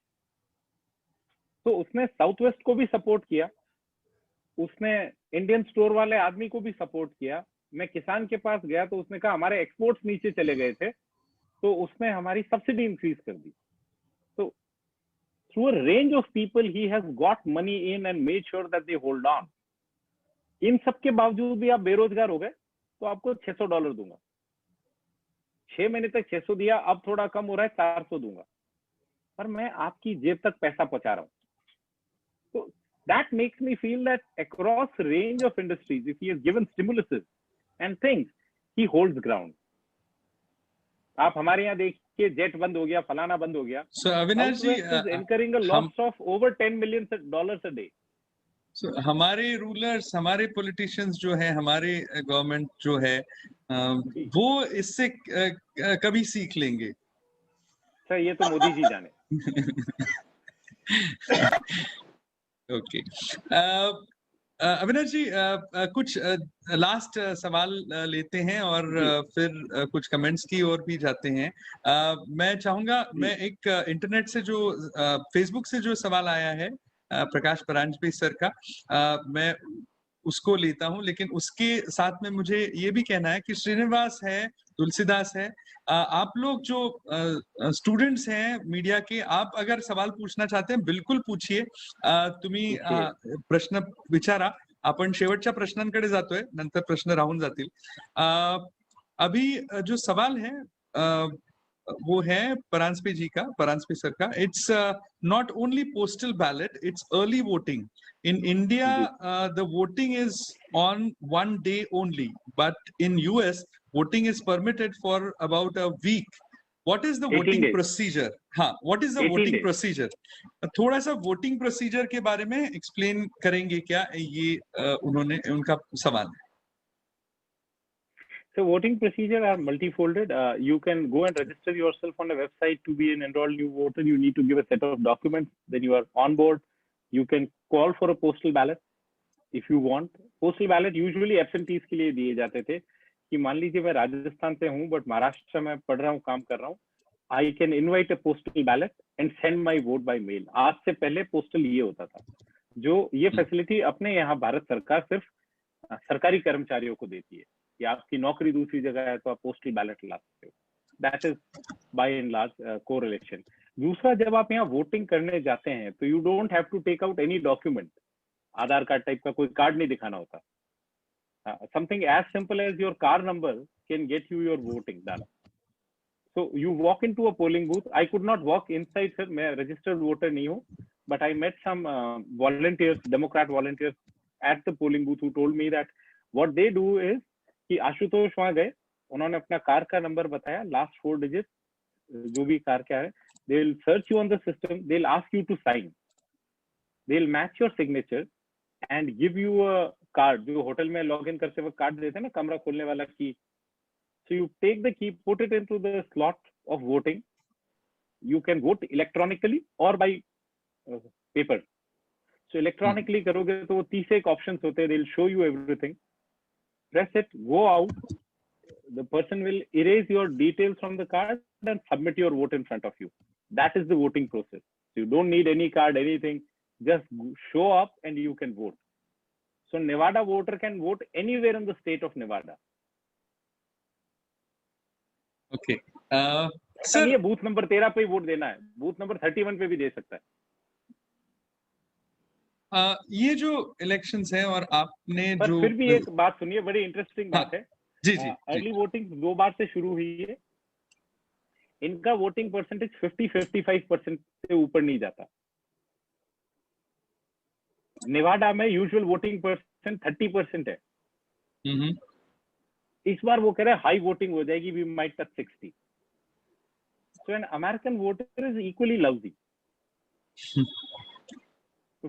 तो उसने south west को भी support किया, उसने Indian store वाले आदमी को भी सपोर्ट किया। मैं किसान के पास गया तो उसने कहा हमारे एक्सपोर्ट्स नीचे चले गए थे, तो उसने हमारी सब्सिडी इंक्रीज कर दी। तो through a range of people he has got money in and made sure that they hold on. इन सब के बावजूद भी आप बेरोजगार हो गए तो आपको $600 दूंगा, 6 महीने तक 600 दिया, अब थोड़ा कम हो रहा है 400 दूंगा, पर मैं आपकी जेब तक पैसा पहुंचा रहा हूं। तो that makes me feel that across range of industries, if he has given stimuluses and things, he holds ground. आप हमारे यहाँ देखिए जेट बंद हो गया, फलाना बंद हो गया, So Avinash ji, incurring a loss of over $10 million a day. So, हमारे रूलर्स, हमारे पॉलिटिशियंस जो है, हमारे गवर्नमेंट जो है, वो इससे कभी सीख लेंगे? सर ये तो मोदी जी जाने। ओके, अविनाश जी कुछ लास्ट सवाल लेते हैं और फिर कुछ कमेंट्स की ओर भी जाते हैं। मैं चाहूंगा, मैं एक इंटरनेट से जो फेसबुक से जो सवाल आया है प्रकाश परांजपे सर का, मैं उसको लेता हूं, लेकिन उसके साथ में मुझे ये भी कहना है कि श्रीनिवास है, तुलसीदास है, आप लोग जो स्टूडेंट्स हैं मीडिया के, आप अगर सवाल पूछना चाहते हैं बिलकुल पूछिए। तुम्ही प्रश्न विचारा, आपण शेवटच्या प्रश्नांकडे जातोय, नंतर प्रश्न राहून जातील। अभी जो सवाल है वो है परांजपे जी का, परांजपे सर का। It's not only postal ballot, it's early voting in India. The voting is on one day only, but in US voting is permitted for about a week. What is the voting days. procedure? हाँ, what is the voting days. procedure? थोड़ा सा voting procedure के बारे में explain करेंगे क्या? ये उन्होंने, उनका सवाल है। So voting procedure are multifolded. You can go and register yourself on a website to be an enrolled new voter. You need to give a set of documents, then you are on board. You can call for a postal ballot if you want. Postal ballot usually absentees के लिए दिए जाते थे, कि मान लीजिए मैं राजस्थान से हूँ बट महाराष्ट्र में पढ़ रहा हूँ, काम कर रहा हूँ, I can invite a postal ballot and send my vote by mail. आज से पहले पोस्टल ये होता था, जो ये फैसिलिटी अपने यहाँ भारत सरकार सिर्फ सरकारी कर्मचारियों को देती है कि आपकी नौकरी दूसरी जगह है तो आप पोस्टल बैलेट ला सकते हो. That is by and large core election. दूसरा, जब आप यहाँ वोटिंग करने जाते हैं तो you don't have to take out any document. Aadhaar card type का कोई कार्ड नहीं दिखाना होता. Something as simple as your car number can get you your voting done. So you walk into a polling booth. I could not walk inside, sir. मैं registered voter नहीं हूँ, but I met some volunteers, Democrat volunteers at the polling booth who told me that what they do is कि आशुतोष वहाँ गए, उन्होंने अपना car का number बताया, last 4 digits, जो भी कार क्या है, they will search you on the system, they'll ask you to sign, they'll match your signature and give you a card. जो होटल में लॉग इन करते वक्त कार्ड देते हैं ना, कमरा खोलने वाला की. So you take the key, put it into the slot of voting. You can vote electronically or by paper. So electronically करोगे तो 31 options होते हैं. They'll show you everything. Press it, go out. The person will erase your details from the card and submit your vote in front of you. That is the voting process. So you don't need any card, anything. Just show up and you can vote. So Nevada voter can vote anywhere in the state of Nevada. Okay sir, ये booth number 13 पे ही vote देना है, booth number 31 पे भी दे सकता है. ये जो इलेक्शंस हैं और आपने पर जो फिर भी एक बात सुनिए, बड़ी इंटरेस्टिंग बात है. जी जी, अर्ली वोटिंग 2 बार से शुरू हुई है. इनका वोटिंग परसेंटेज 50-55% से ऊपर नहीं जाता. नेवाडा में यूजुअल वोटिंग परसेंट 30% है. इस बार वो कह रहे हैं हाई वोटिंग हो जाएगी, we might touch 60. So an American voter is equally lovely.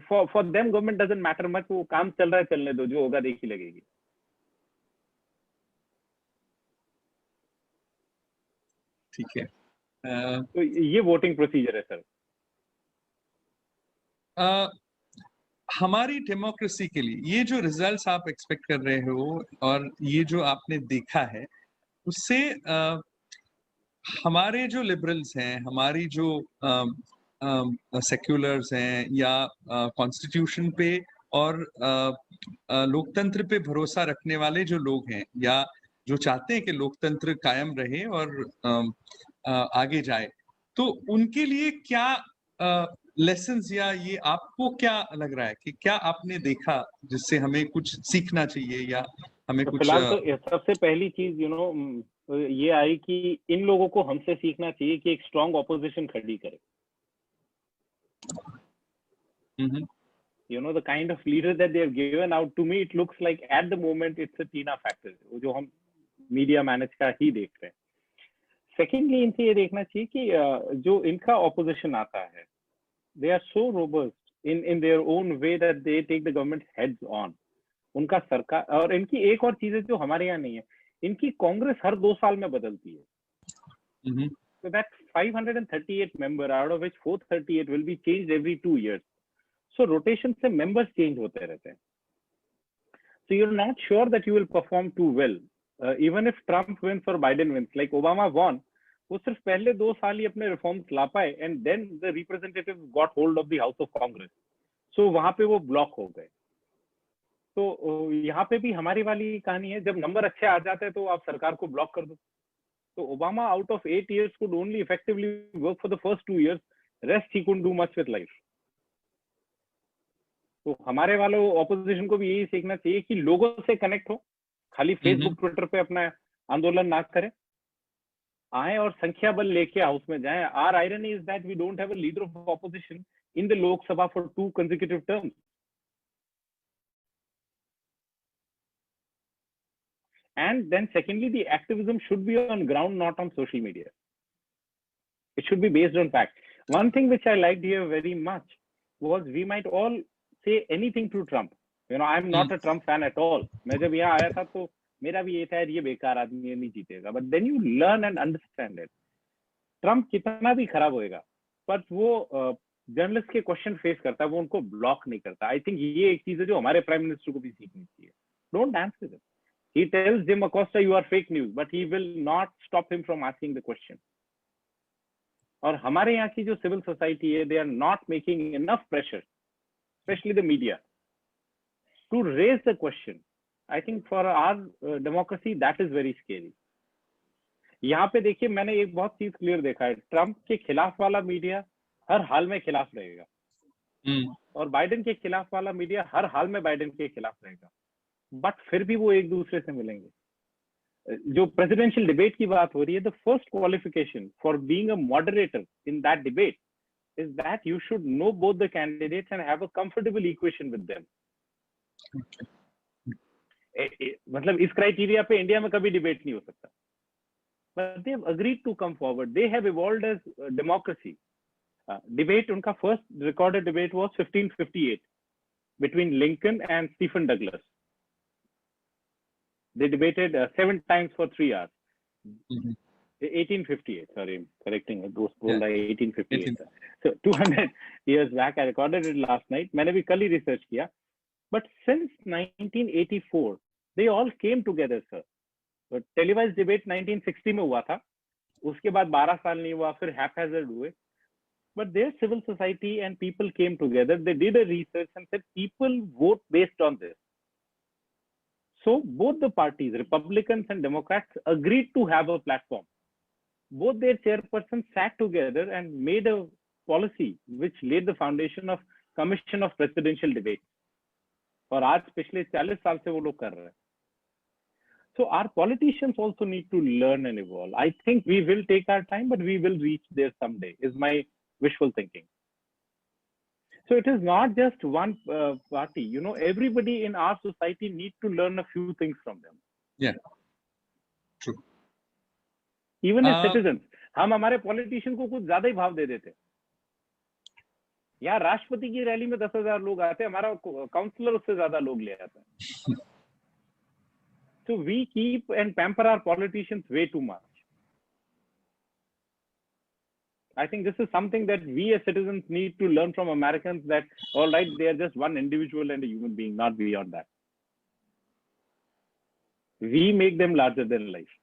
For them government doesn't matter much. वो काम चल रहा है, चलने दो, जो होगा देखी लगेगी. ठीक है. तो ये वोटिंग प्रोसीजर है सर. हमारी डेमोक्रेसी के लिए ये जो रिजल्ट्स आप एक्सपेक्ट कर रहे हो और ये जो आपने देखा है, उससे हमारे जो लिबरल्स हैं, हमारी जो सेक्युलर्स हैं या कॉन्स्टिट्यूशन पे और लोकतंत्र पे भरोसा रखने वाले जो लोग हैं या जो चाहते हैं कि लोकतंत्र कायम रहे और आगे जाए, तो उनके लिए क्या लेसन्स या ये आपको क्या लग रहा है कि क्या आपने देखा जिससे हमें कुछ सीखना चाहिए या हमें तो कुछ? फिलहाल तो सबसे पहली चीज ये आई कि इन लोगों को हमसे सीखना चाहिए कि एक स्ट्रॉन्ग ऑपोजिशन खड़ी करे. The kind of leader that they have given out, to me it looks like at the moment it's a Tina factor, जो हम मीडिया मैनेज का ही देख रहे हैं. सेकेंडली इनसे ये देखना चाहिए कि जो इनका ऑपोजिशन आता है, they are so robust in their own way that they take the government heads on. उनका सरकार, और इनकी एक और चीज है जो हमारे यहाँ नहीं है, इनकी कांग्रेस हर 2 साल में बदलती है. So that 538 member, out of which 438 will be changed every 2 years. So rotation से members change होते रहते हैं. So you're not sure that you will perform too well. Even if Trump wins or Biden wins, like Obama won, वो सिर्फ पहले 2 साल ही अपने reforms ला पाए, and then the representatives got hold of the House of Congress. So वहां पे वो block हो गए. तो यहाँ पे भी हमारी वाली कहानी है, जब नंबर अच्छे आ जाते हैं तो आप सरकार को ब्लॉक कर दो. तो Obama out of 8 years could only effectively work for the first 2 years. Rest he couldn't do much with life. तो हमारे वालों ऑपोजिशन को भी यही सीखना चाहिए कि लोगों से कनेक्ट हो, खाली फेसबुक ट्विटर पे अपना आंदोलन ना करें, आए और संख्या बल लेके हाउस में जाएं. Our irony is that we don't have a leader of opposition in the Lok Sabha for 2 consecutive terms. And then secondly, the activism should be on ground, not on social media. It should be based on fact. One thing which I liked here very much was we might all say anything to Trump. I'm not a Trump fan at all. मैं जब यहाँ आया था तो मेरा भी ये था यार, ये बेकार आदमी है, नहीं जीतेगा. But then you learn and understand it. Trump कितना भी खराब होएगा, पर वो जर्नलिस्ट के क्वेश्चन फेस करता है, वो उनको ब्लॉक नहीं करता. आई थिंक ये एक चीज है जो हमारे प्राइम मिनिस्टर को भी सीखनी चाहिए. Don't dance with him. He tells Jim Acosta you are fake news, but he will not stop him from asking the question. और हमारे यहाँ की जो सिविल सोसाइटी है, they are not making enough pressure, specially the media, to raise the question. I think for our democracy that is very scary. यहाँ पे देखिए, मैंने एक बहुत चीज क्लियर देखा है, ट्रम्प के खिलाफ वाला मीडिया हर हाल में खिलाफ रहेगा, और बाइडेन के खिलाफ वाला मीडिया हर हाल में बाइडेन के खिलाफ रहेगा. बट फिर भी वो एक दूसरे से मिलेंगे. जो प्रेसिडेंशियल डिबेट की बात हो रही है, the first qualification for being a moderator in that debate is that you should know both the candidates and have a comfortable equation with them. मतलब इस क्राइटेरिया पे इंडिया में कभी डिबेट नहीं हो सकता. But they have agreed to come forward. They have evolved as democracy. Debate, उनका first recorded debate was 1558 between Lincoln and Stephen Douglas. They debated 7 times for 3 hours. 1858, sorry, I'm correcting it. Those बोल रहा है 1858. So 200 years back, I recorded it last night. मैंने भी कल ही research किया. But since 1984, they all came together, sir. But televised debate 1960 में हुआ था. उसके बाद 12 साल नहीं हुआ, फिर haphazard हुए. But their civil society and people came together. They did a research and said people vote based on this. So both the parties, Republicans and Democrats, agreed to have a platform. Both their chairpersons sat together and made a policy which laid the foundation of Commission of Presidential Debate. और आज पिछले 40 साल से वो लोग कर रहे हैं. So our politicians also need to learn and evolve. I think we will take our time, but we will reach there someday, is my wishful thinking. So it is not just one party. You know, everybody in our society needs to learn a few things from them. Yeah, true. Even as citizens, हम हमारे politician को कुछ ज्यादा ही भाव दे देते. यहाँ राष्ट्रपति की रैली में 10,000 लोग आते हैं, हमारा काउंसलर उससे ज्यादा लोग ले आता है. So we keep and pamper our politicians way too much. I think this is something that we as citizens need to learn from Americans, that all right, they are just one individual and a human being, not beyond that. We make them larger than life.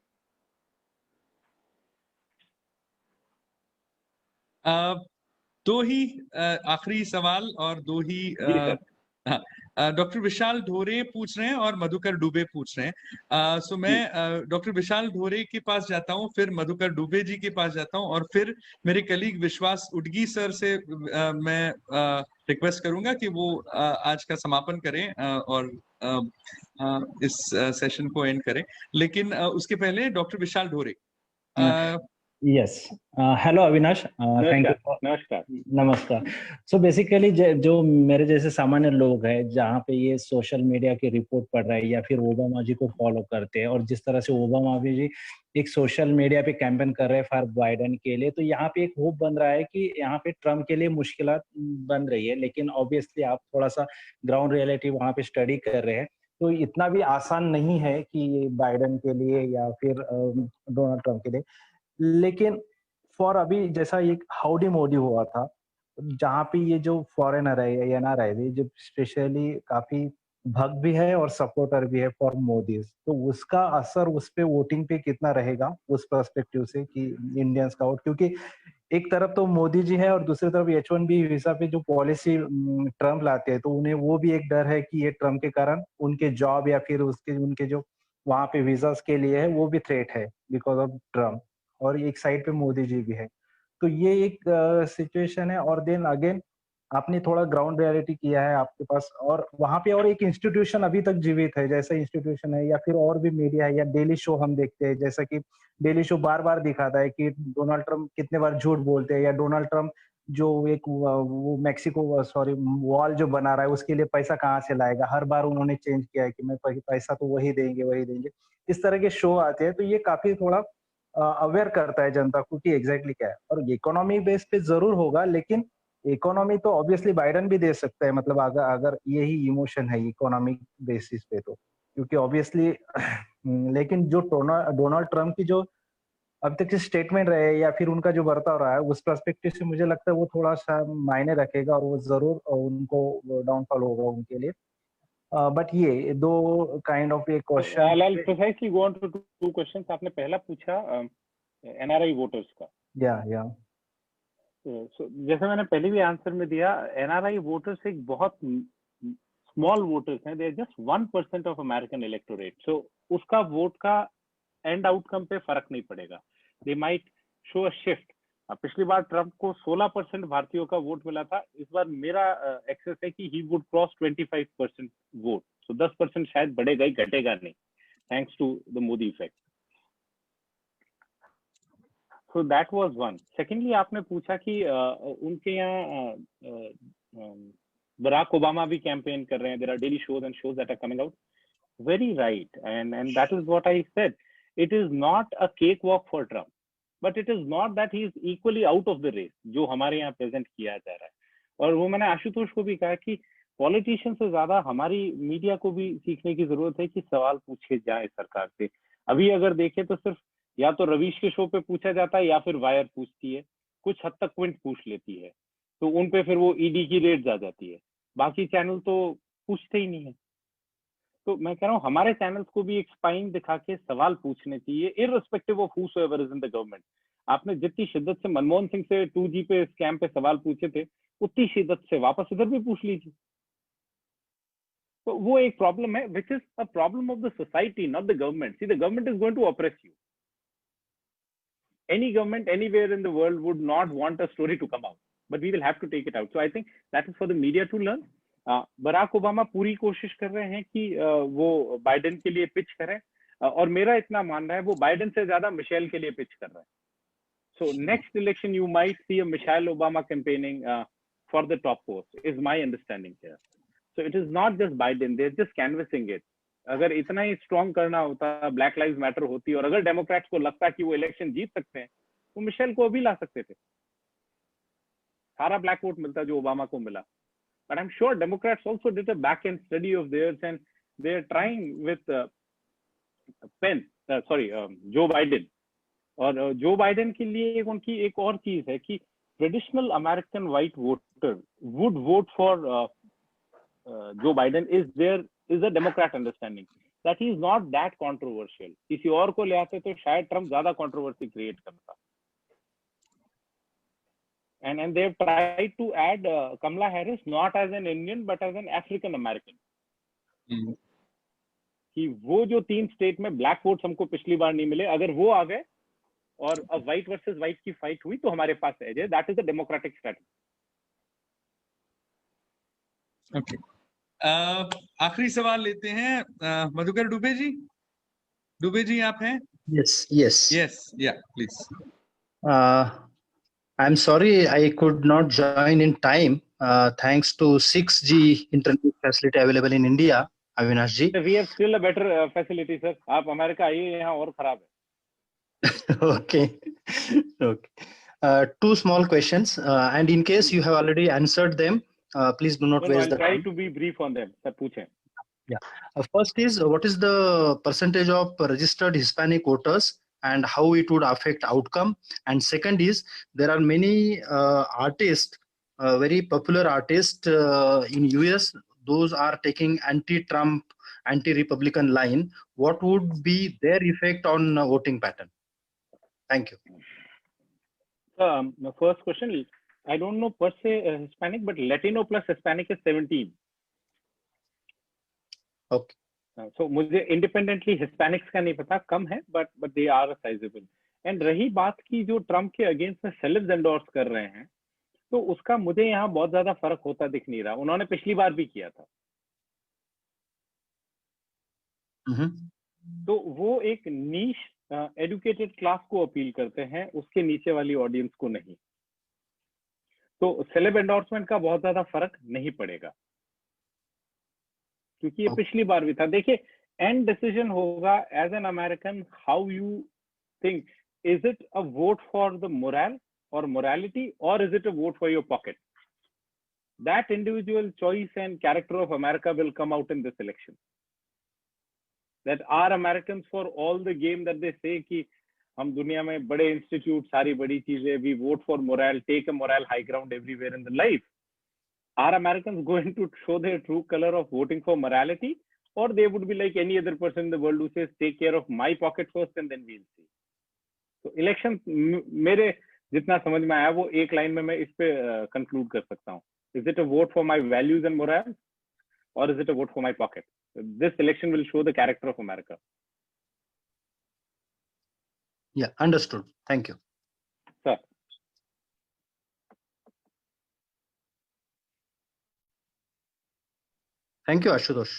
दो ही आखिरी सवाल और दो ही doctor विशाल ढोरे पूछ रहे हैं और मधुकर डुबे पूछ रहे हैं. सो मैं डॉक्टर विशाल ढोरे के पास जाता हूं, फिर मधुकर डुबे जी के पास जाता हूं, और फिर मेरे कलीग विश्वास उडगी सर से मैं रिक्वेस्ट करूंगा कि वो आज का समापन करें और इस सेशन को एंड करें. लेकिन उसके पहले डॉक्टर विशाल ढोरे. Yes. Hello Avinash. Thank you. नमस्कार. नमस्कार. So basically जो मेरे जैसे सामान्य लोग हैं, जहाँ पे ये सोशल मीडिया की रिपोर्ट पढ़ रहे हैं या फिर ओबामा जी को फॉलो करते हैं, और जिस तरह से ओबामा जी एक सोशल मीडिया पे कैंपेन कर रहे हैं फॉर बाइडेन के लिए, तो यहाँ पे एक होप बन रहा है कि यहाँ पे ट्रम्प के लिए मुश्किलात बन रही है. लेकिन ऑब्वियसली आप थोड़ा सा ग्राउंड रियलिटी वहाँ पे स्टडी कर रहे हैं, तो इतना भी आसान नहीं है कि बाइडेन के लिए या फिर डोनाल्ड ट्रम्प के लिए. लेकिन फॉर अभी जैसा एक हाउडी मोदी हुआ था, जहाँ पे ये जो फॉरेनर है या एनआरआई है, जो स्पेशली काफी भक्त भी है और सपोर्टर भी है फॉर मोदी, तो उसका असर उस पे वोटिंग पे कितना रहेगा उस पर्सपेक्टिव से कि इंडियंस का वोट, क्योंकि एक तरफ तो मोदी जी है और दूसरी तरफ H1B वीजा पे जो पॉलिसी ट्रम्प लाते हैं, तो उन्हें वो भी एक डर है कि ये ट्रम्प के कारण उनके जॉब या फिर उनके जो वहाँ पे वीजास के लिए है वो भी थ्रेट है बिकॉज ऑफ ट्रम्प. और एक साइड पे मोदी जी भी है, तो ये एक सिचुएशन है. और देन अगेन आपने थोड़ा ग्राउंड रियलिटी किया है आपके पास, और वहां पे और एक इंस्टीट्यूशन अभी तक जीवित है, जैसा इंस्टीट्यूशन है या फिर और भी मीडिया है या डेली शो हम देखते हैं, जैसा कि डेली शो बार बार दिखाता है कि डोनाल्ड ट्रम्प कितने बार झूठ बोलते हैं, या डोनाल्ड ट्रम्प जो एक वो मैक्सिको वॉल जो बना रहा है उसके लिए पैसा कहाँ से लाएगा. हर बार उन्होंने चेंज किया है कि मैं पैसा तो वही देंगे. इस तरह के शो आते हैं, तो ये काफी थोड़ा अवेयर करता है जनता को कि एग्जैक्टली क्या है. और इकोनॉमी बेस पे जरूर होगा, लेकिन इकोनॉमी तो ऑब्वियसली बाइडेन भी दे सकता है, मतलब अगर यही इमोशन है इकोनॉमिक बेसिस पे, तो क्योंकि ऑब्वियसली लेकिन जो डोनाल्ड ट्रम्प की जो अब तक स्टेटमेंट रहे या फिर उनका जो बर्ताव रहा है, उस पर्सपेक्टिव से मुझे लगता है वो थोड़ा सा मायने रखेगा और वो जरूर उनको डाउनफॉल होगा उनके लिए. बट ये दो काइंड ऑफ एक question. I'll precisely go on to 2 questions. आपने पहला पूछा NRI वोटर्स का. या जैसे मैंने पहले भी आंसर में दिया, एनआरआई वोटर्स एक बहुत स्मॉल वोटर्स हैं, they are just 1% of American electorate, so उसका वोट का एंड आउटकम पे फर्क नहीं पड़ेगा. They might show a shift. पिछली बार ट्रम्प को 16% भारतीयों का वोट मिला था, इस बार मेरा एक्सेस है कि he would cross 25% vote, so 10% शायद बढ़ेगा ही, घटेगा नहीं, thanks to the Modi effect. So that was one. Secondly, आपने पूछा कि उनके यहाँ बराक ओबामा भी कैंपेन कर रहे हैं. There are daily shows and shows that are coming out. Very right, and that is what I said. It is not a cakewalk for Trump, but it is not that he is equally out of the race, जो हमारे यहाँ present किया जा रहा है. और वो मैंने आशुतोष को भी कहा कि पॉलिटिशियन से ज्यादा हमारी मीडिया को भी सीखने की जरूरत है कि सवाल पूछे जाए सरकार से. अभी अगर देखें तो सिर्फ या तो रवीश के शो पे पूछा जाता है या फिर वायर पूछती है, कुछ हद तक क्विंट पूछ लेती है, तो उन पे फिर वो ईडी की रेड्स आ जाती है. बाकी चैनल तो पूछते ही नहीं है. तो मैं कह रहा हूँ हमारे चैनल्स को भी एक स्पाइन दिखा के सवाल पूछने चाहिए, irrespective of whosoever is in the government. आपने जितनी शिद्दत से मनमोहन सिंह से 2G पे स्कैम पे सवाल पूछे थे, उतनी शिद्दत से वापस इधर भी पूछ लीजिए. तो वो एक प्रॉब्लम है, which is a problem of the society, not the government. See the government is going to oppress you. Any government anywhere in the world would not want a story to come out, but we will have to take it out. So I think that is for the media to learn. Barack Obama पूरी कोशिश कर रहे हैं कि वो Biden के लिए pitch करें, और मेरा इतना मानना है वो बाइडेन से ज्यादा मिशेल के लिए पिच कर रहे हैं. So next election you might see a Michelle Obama campaigning for the top post is my understanding here. So it is not just Biden, they're just canvassing it. अगर इतना ही strong करना होता, black lives matter होती, और अगर Democrats को लगता कि वो इलेक्शन जीत सकते हैं, तो मिशेल को भी ला सकते थे. सारा ब्लैक वोट मिलता जो ओबामा को मिला. But I am sure Democrats also did a back end study of theirs and they are trying with Joe Biden. और जो बाइडेन के लिए उनकी एक और चीज है कि traditional American white voter would vote for Joe Biden is a Democrat understanding that he is not that controversial. किसी और को ले आते तो शायद ट्रम्प ज्यादा कंट्रोवर्सी क्रिएट करता. And they have tried to add Kamala Harris not as an Indian but as an African American. कि वो जो 3 स्टेट में ब्लैक वोट्स हमको पिछली बार नहीं मिले, अगर वो आ गए और अब व्हाइट वर्सेस व्हाइट की फाइट हुई तो हमारे पास एज है. That is the democratic strategy. Okay, आखिरी सवाल लेते हैं. मधुकर दुबे जी. दुबे जी आप हैं? Yes. Yeah, please. I'm sorry I could not join in time. Thanks to 6G internet facility available in India, Avinash ji. We have still a better facility, sir. आप America आइए, यहाँ और खराब है. Okay. Two small questions, and in case you have already answered them, please do not waste the time. I'll try to be brief on them. Sir, पूछें. Yeah. First is, what is the percentage of registered Hispanic voters and how it would affect outcome? And second is, there are many artists, very popular artists in US, those are taking anti-Trump, anti-Republican line. What would be their effect on voting pattern? Thank you. The first question, I don't know per se Hispanic, but Latino plus Hispanic is 17. Okay. So मुझे independently Hispanics का नहीं पता, कम है, but they are sizable. And रही बात की जो Trump के अगेंस्ट में सेलेब्स एंडोर्स कर रहे हैं, तो उसका मुझे यहाँ बहुत ज्यादा फर्क होता दिख नहीं रहा. उन्होंने पिछली बार भी किया था. तो वो एक नीश एडुकेटेड क्लास को अपील करते हैं, उसके नीचे वाली ऑडियंस को नहीं. तो सेलेब एंडोर्समेंट का बहुत ज्यादा फर्क नहीं पड़ेगा, क्योंकि ये पिछली बार भी था. देखिए, एंड डिसीजन होगा as an American, how you think, is it a vote for the moral or morality, or is it a vote for your pocket? That individual choice and character of America will come out in this election. That are Americans for all the game that they say कि हम दुनिया में बड़े institute, सारी बड़ी चीजें, we vote for moral, take a moral high ground everywhere in the life. Are Americans going to show their true color of voting for morality, or they would be like any other person in the world who says take care of my pocket first and then we'll see? So election मेरे जितना समझ में आया वो एक line में मैं इस पे कंक्लूड कर सकता हूँ. Is it a vote for my values and morals, or is it a vote for my pocket? This election will show the character of America. Yeah, understood. Thank you. Sir. Thank you, Ashutosh.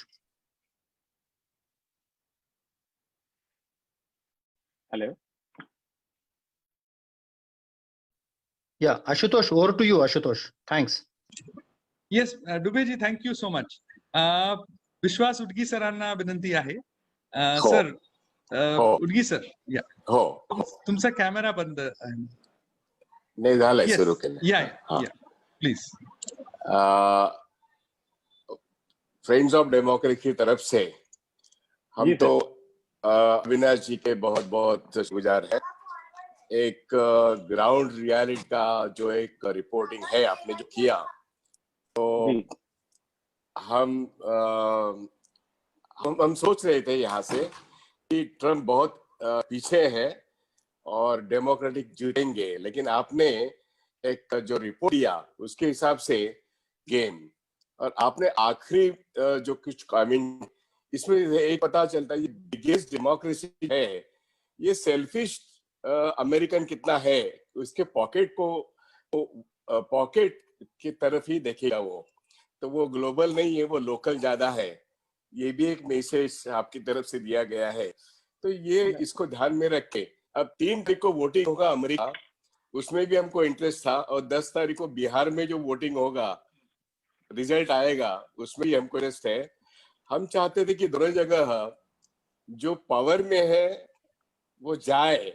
Hello. Yeah, Ashutosh, over to you, Ashutosh. Thanks. Yes Dubeji, thank you so much. Vishwas Udgi सरांना विनंती आहे. Sir, उडगी sir, या हो, तुमचा camera बंद आहे. नाही झालंय सुरू केलं. या प्लीज. फ्रेंड्स ऑफ डेमोक्रेसी की तरफ से हम तो अविनाश जी के बहुत बहुत शुक्रगुजार है. एक ग्राउंड रियलिटी का जो एक रिपोर्टिंग है आपने जो किया, तो हम सोच रहे थे यहाँ से कि ट्रम्प बहुत पीछे है और डेमोक्रेटिक जीतेंगे, लेकिन आपने एक जो रिपोर्ट दिया उसके हिसाब से गेम, और आपने आखिरी जो कुछ इसमें एक पता चलता है ये बिगेस्ट डेमोक्रेसी है. ये सेल्फिश अमेरिकन कितना है, उसके पॉकेट की तरफ ही देखेगा वो, तो वो ग्लोबल नहीं है, वो लोकल ज्यादा है. ये भी एक मैसेज आपकी तरफ से दिया गया है. तो ये इसको ध्यान में रख के अब 3 तारीख को वोटिंग होगा अमेरिका, उसमें भी हमको इंटरेस्ट था, और 10 तारीख को बिहार में जो वोटिंग होगा रिजल्ट आएगा उसमें भी हमको इंटरेस्ट है. हम चाहते थे कि दोनों जगह जो पावर में है वो जाए.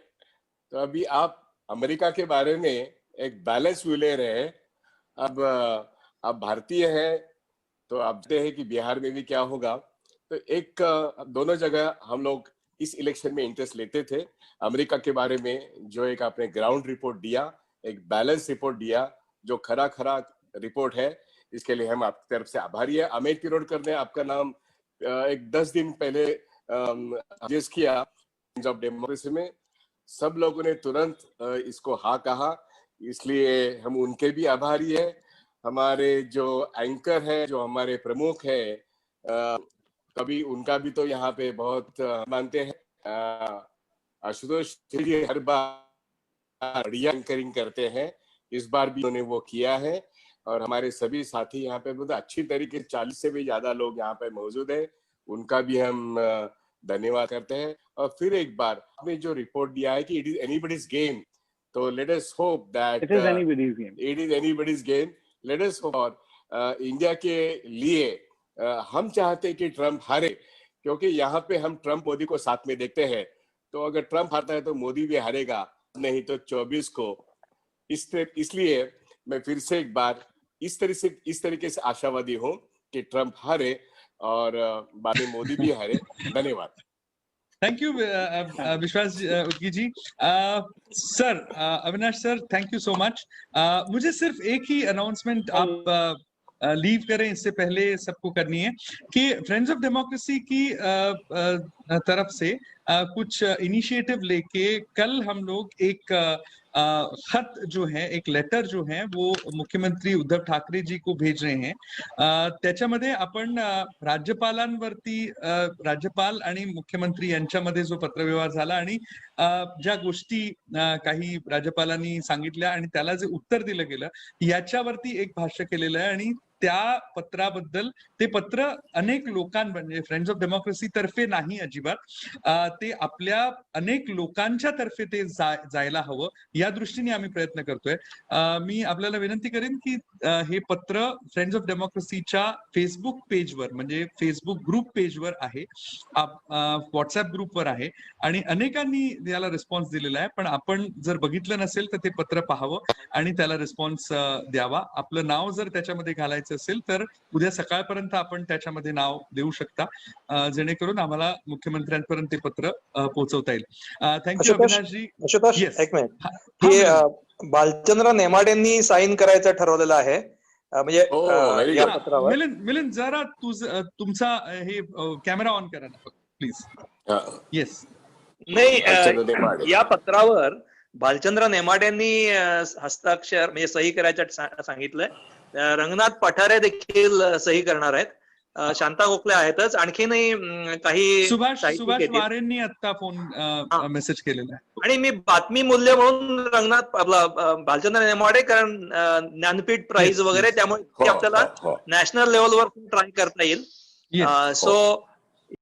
तो अभी आप अमेरिका के बारे में एक बैलेंस व्यू ले रहे हैं. अब आप भारतीय हैं तो आप जानते हैं कि बिहार में भी क्या होगा. तो एक दोनों जगह हम लोग इस इलेक्शन में इंटरेस्ट लेते थे. अमेरिका के बारे में जो एक आपने ग्राउंड रिपोर्ट दिया, एक बैलेंस रिपोर्ट दिया, जो खरा रिपोर्ट है, इसके लिए हम आपकी तरफ से आभारी है. अमेठ पिरोडकर ने आपका नाम एक 10 दिन पहले सजेस्ट किया ऑफ डेमोक्रेसी में. सब लोगों ने तुरंत इसको हाँ कहा, इसलिए हम उनके भी आभारी है. हमारे जो एंकर है, जो हमारे प्रमुख है, कभी उनका भी तो यहाँ पे बहुत मानते हैं. आशुतोष जी हर बार बढ़िया एंकरिंग करते हैं, इस बार भी उन्होंने वो किया है. और हमारे सभी साथी यहाँ पे बहुत अच्छी तरीके से 40 से भी ज्यादा लोग यहाँ पे मौजूद है, उनका भी हम धन्यवाद करते हैं. और फिर एक बार आपने जो रिपोर्ट दिया है कि इट इज एनीबडीज गेम, तो let us hope that it is anybody's game. Let us hope. और इंडिया के लिए हम चाहते हैं कि ट्रम्प हारे, क्योंकि यहाँ पे हम ट्रम्प मोदी को साथ में देखते हैं. तो अगर ट्रम्प हारता है तो मोदी भी हारेगा, नहीं तो 24 को. इसलिए मैं फिर से एक बार इस तरीके से आशावादी हूँ कि ट्रम्प हारे और बाद में मोदी भी हारे. धन्यवाद. Thank you Vishwas Udgi ji. Sir, Avinash sir, thank you so much. मुझे सिर्फ एक ही अनाउंसमेंट आप लीव करें इससे पहले सबको करनी है कि फ्रेंड्स ऑफ डेमोक्रेसी की तरफ से कुछ इनिशिएटिव लेके कल हम लोग एक खत जो है, एक लेटर जो है वो मुख्यमंत्री उद्धव ठाकरे जी को भेज रहे हैं. त्याच्यामध्ये आपण राज्यपालांवरती, राज्यपाल आणि मुख्यमंत्री यांच्यामध्ये जो पत्रव्यवहार झाला आणि ज्या गोष्टी काही राज्यपालांनी सांगितल्या आणि त्याला जे उत्तर दिलं गेलं याच्यावरती एक भाष्य केलेलं आहे. आणि त्या पत्राबद्दल, ते पत्र अनेक म्हणजे फ्रेंड्स ऑफ डेमोक्रेसी तर्फे नाही अजिबात, ते आपल्या अनेक लोकांच्या तर्फे ते जायला हवं या दृष्टीने आम्ही प्रयत्न करतोय. मी आपल्याला विनंती करेन की हे पत्र फ्रेंड्स ऑफ डेमोक्रेसीच्या फेसबुक पेजवर, म्हणजे फेसबुक ग्रुप पेजवर आहे, व्हॉट्सअप ग्रुपवर आहे आणि अनेकांनी याला रिस्पॉन्स दिलेला आहे. पण आपण जर बघितलं नसेल तर ते पत्र पाहावं आणि त्याला रिस्पॉन्स द्यावा. आपलं नाव जर त्याच्यामध्ये घालायचं असेल तर उद्या सकाळपर्यंत आपण त्याच्यामध्ये नाव देऊ शकता, जेणेकरून आम्हाला मुख्यमंत्र्यांपर्यंत ते पत्र पोहोचवता येईल. थँक्यू अविनाशजी. आशुतोष, एक मिनिट. हे बालचंद्र नेमाडेंनी साईन करायचं ठरवलेलं आहे, म्हणजे या पत्रावर. मिलिंद जरा तुमचा हे कॅमेरा ऑन करा ना प्लीज. येस. नाही, या पत्रावर भालचंद्र नेमाड्यांनी हस्ताक्षर म्हणजे सही करायचं सांगितलंय. रंगनाथ पठारे देखील सही करणार आहेत. शांता गोखले आहेतच. आणखीनही काही सुभाष वारेंनी आता फोन मेसेज केलेला आहे. आणि मी बातमी मूल्य म्हणून रंगनाथ आपला भालचंद्र नेमाडे, कारण ज्ञानपीठ प्राइज वगैरे, त्यामुळे आपल्याला नॅशनल लेवलवर ट्राय करता येईल. सो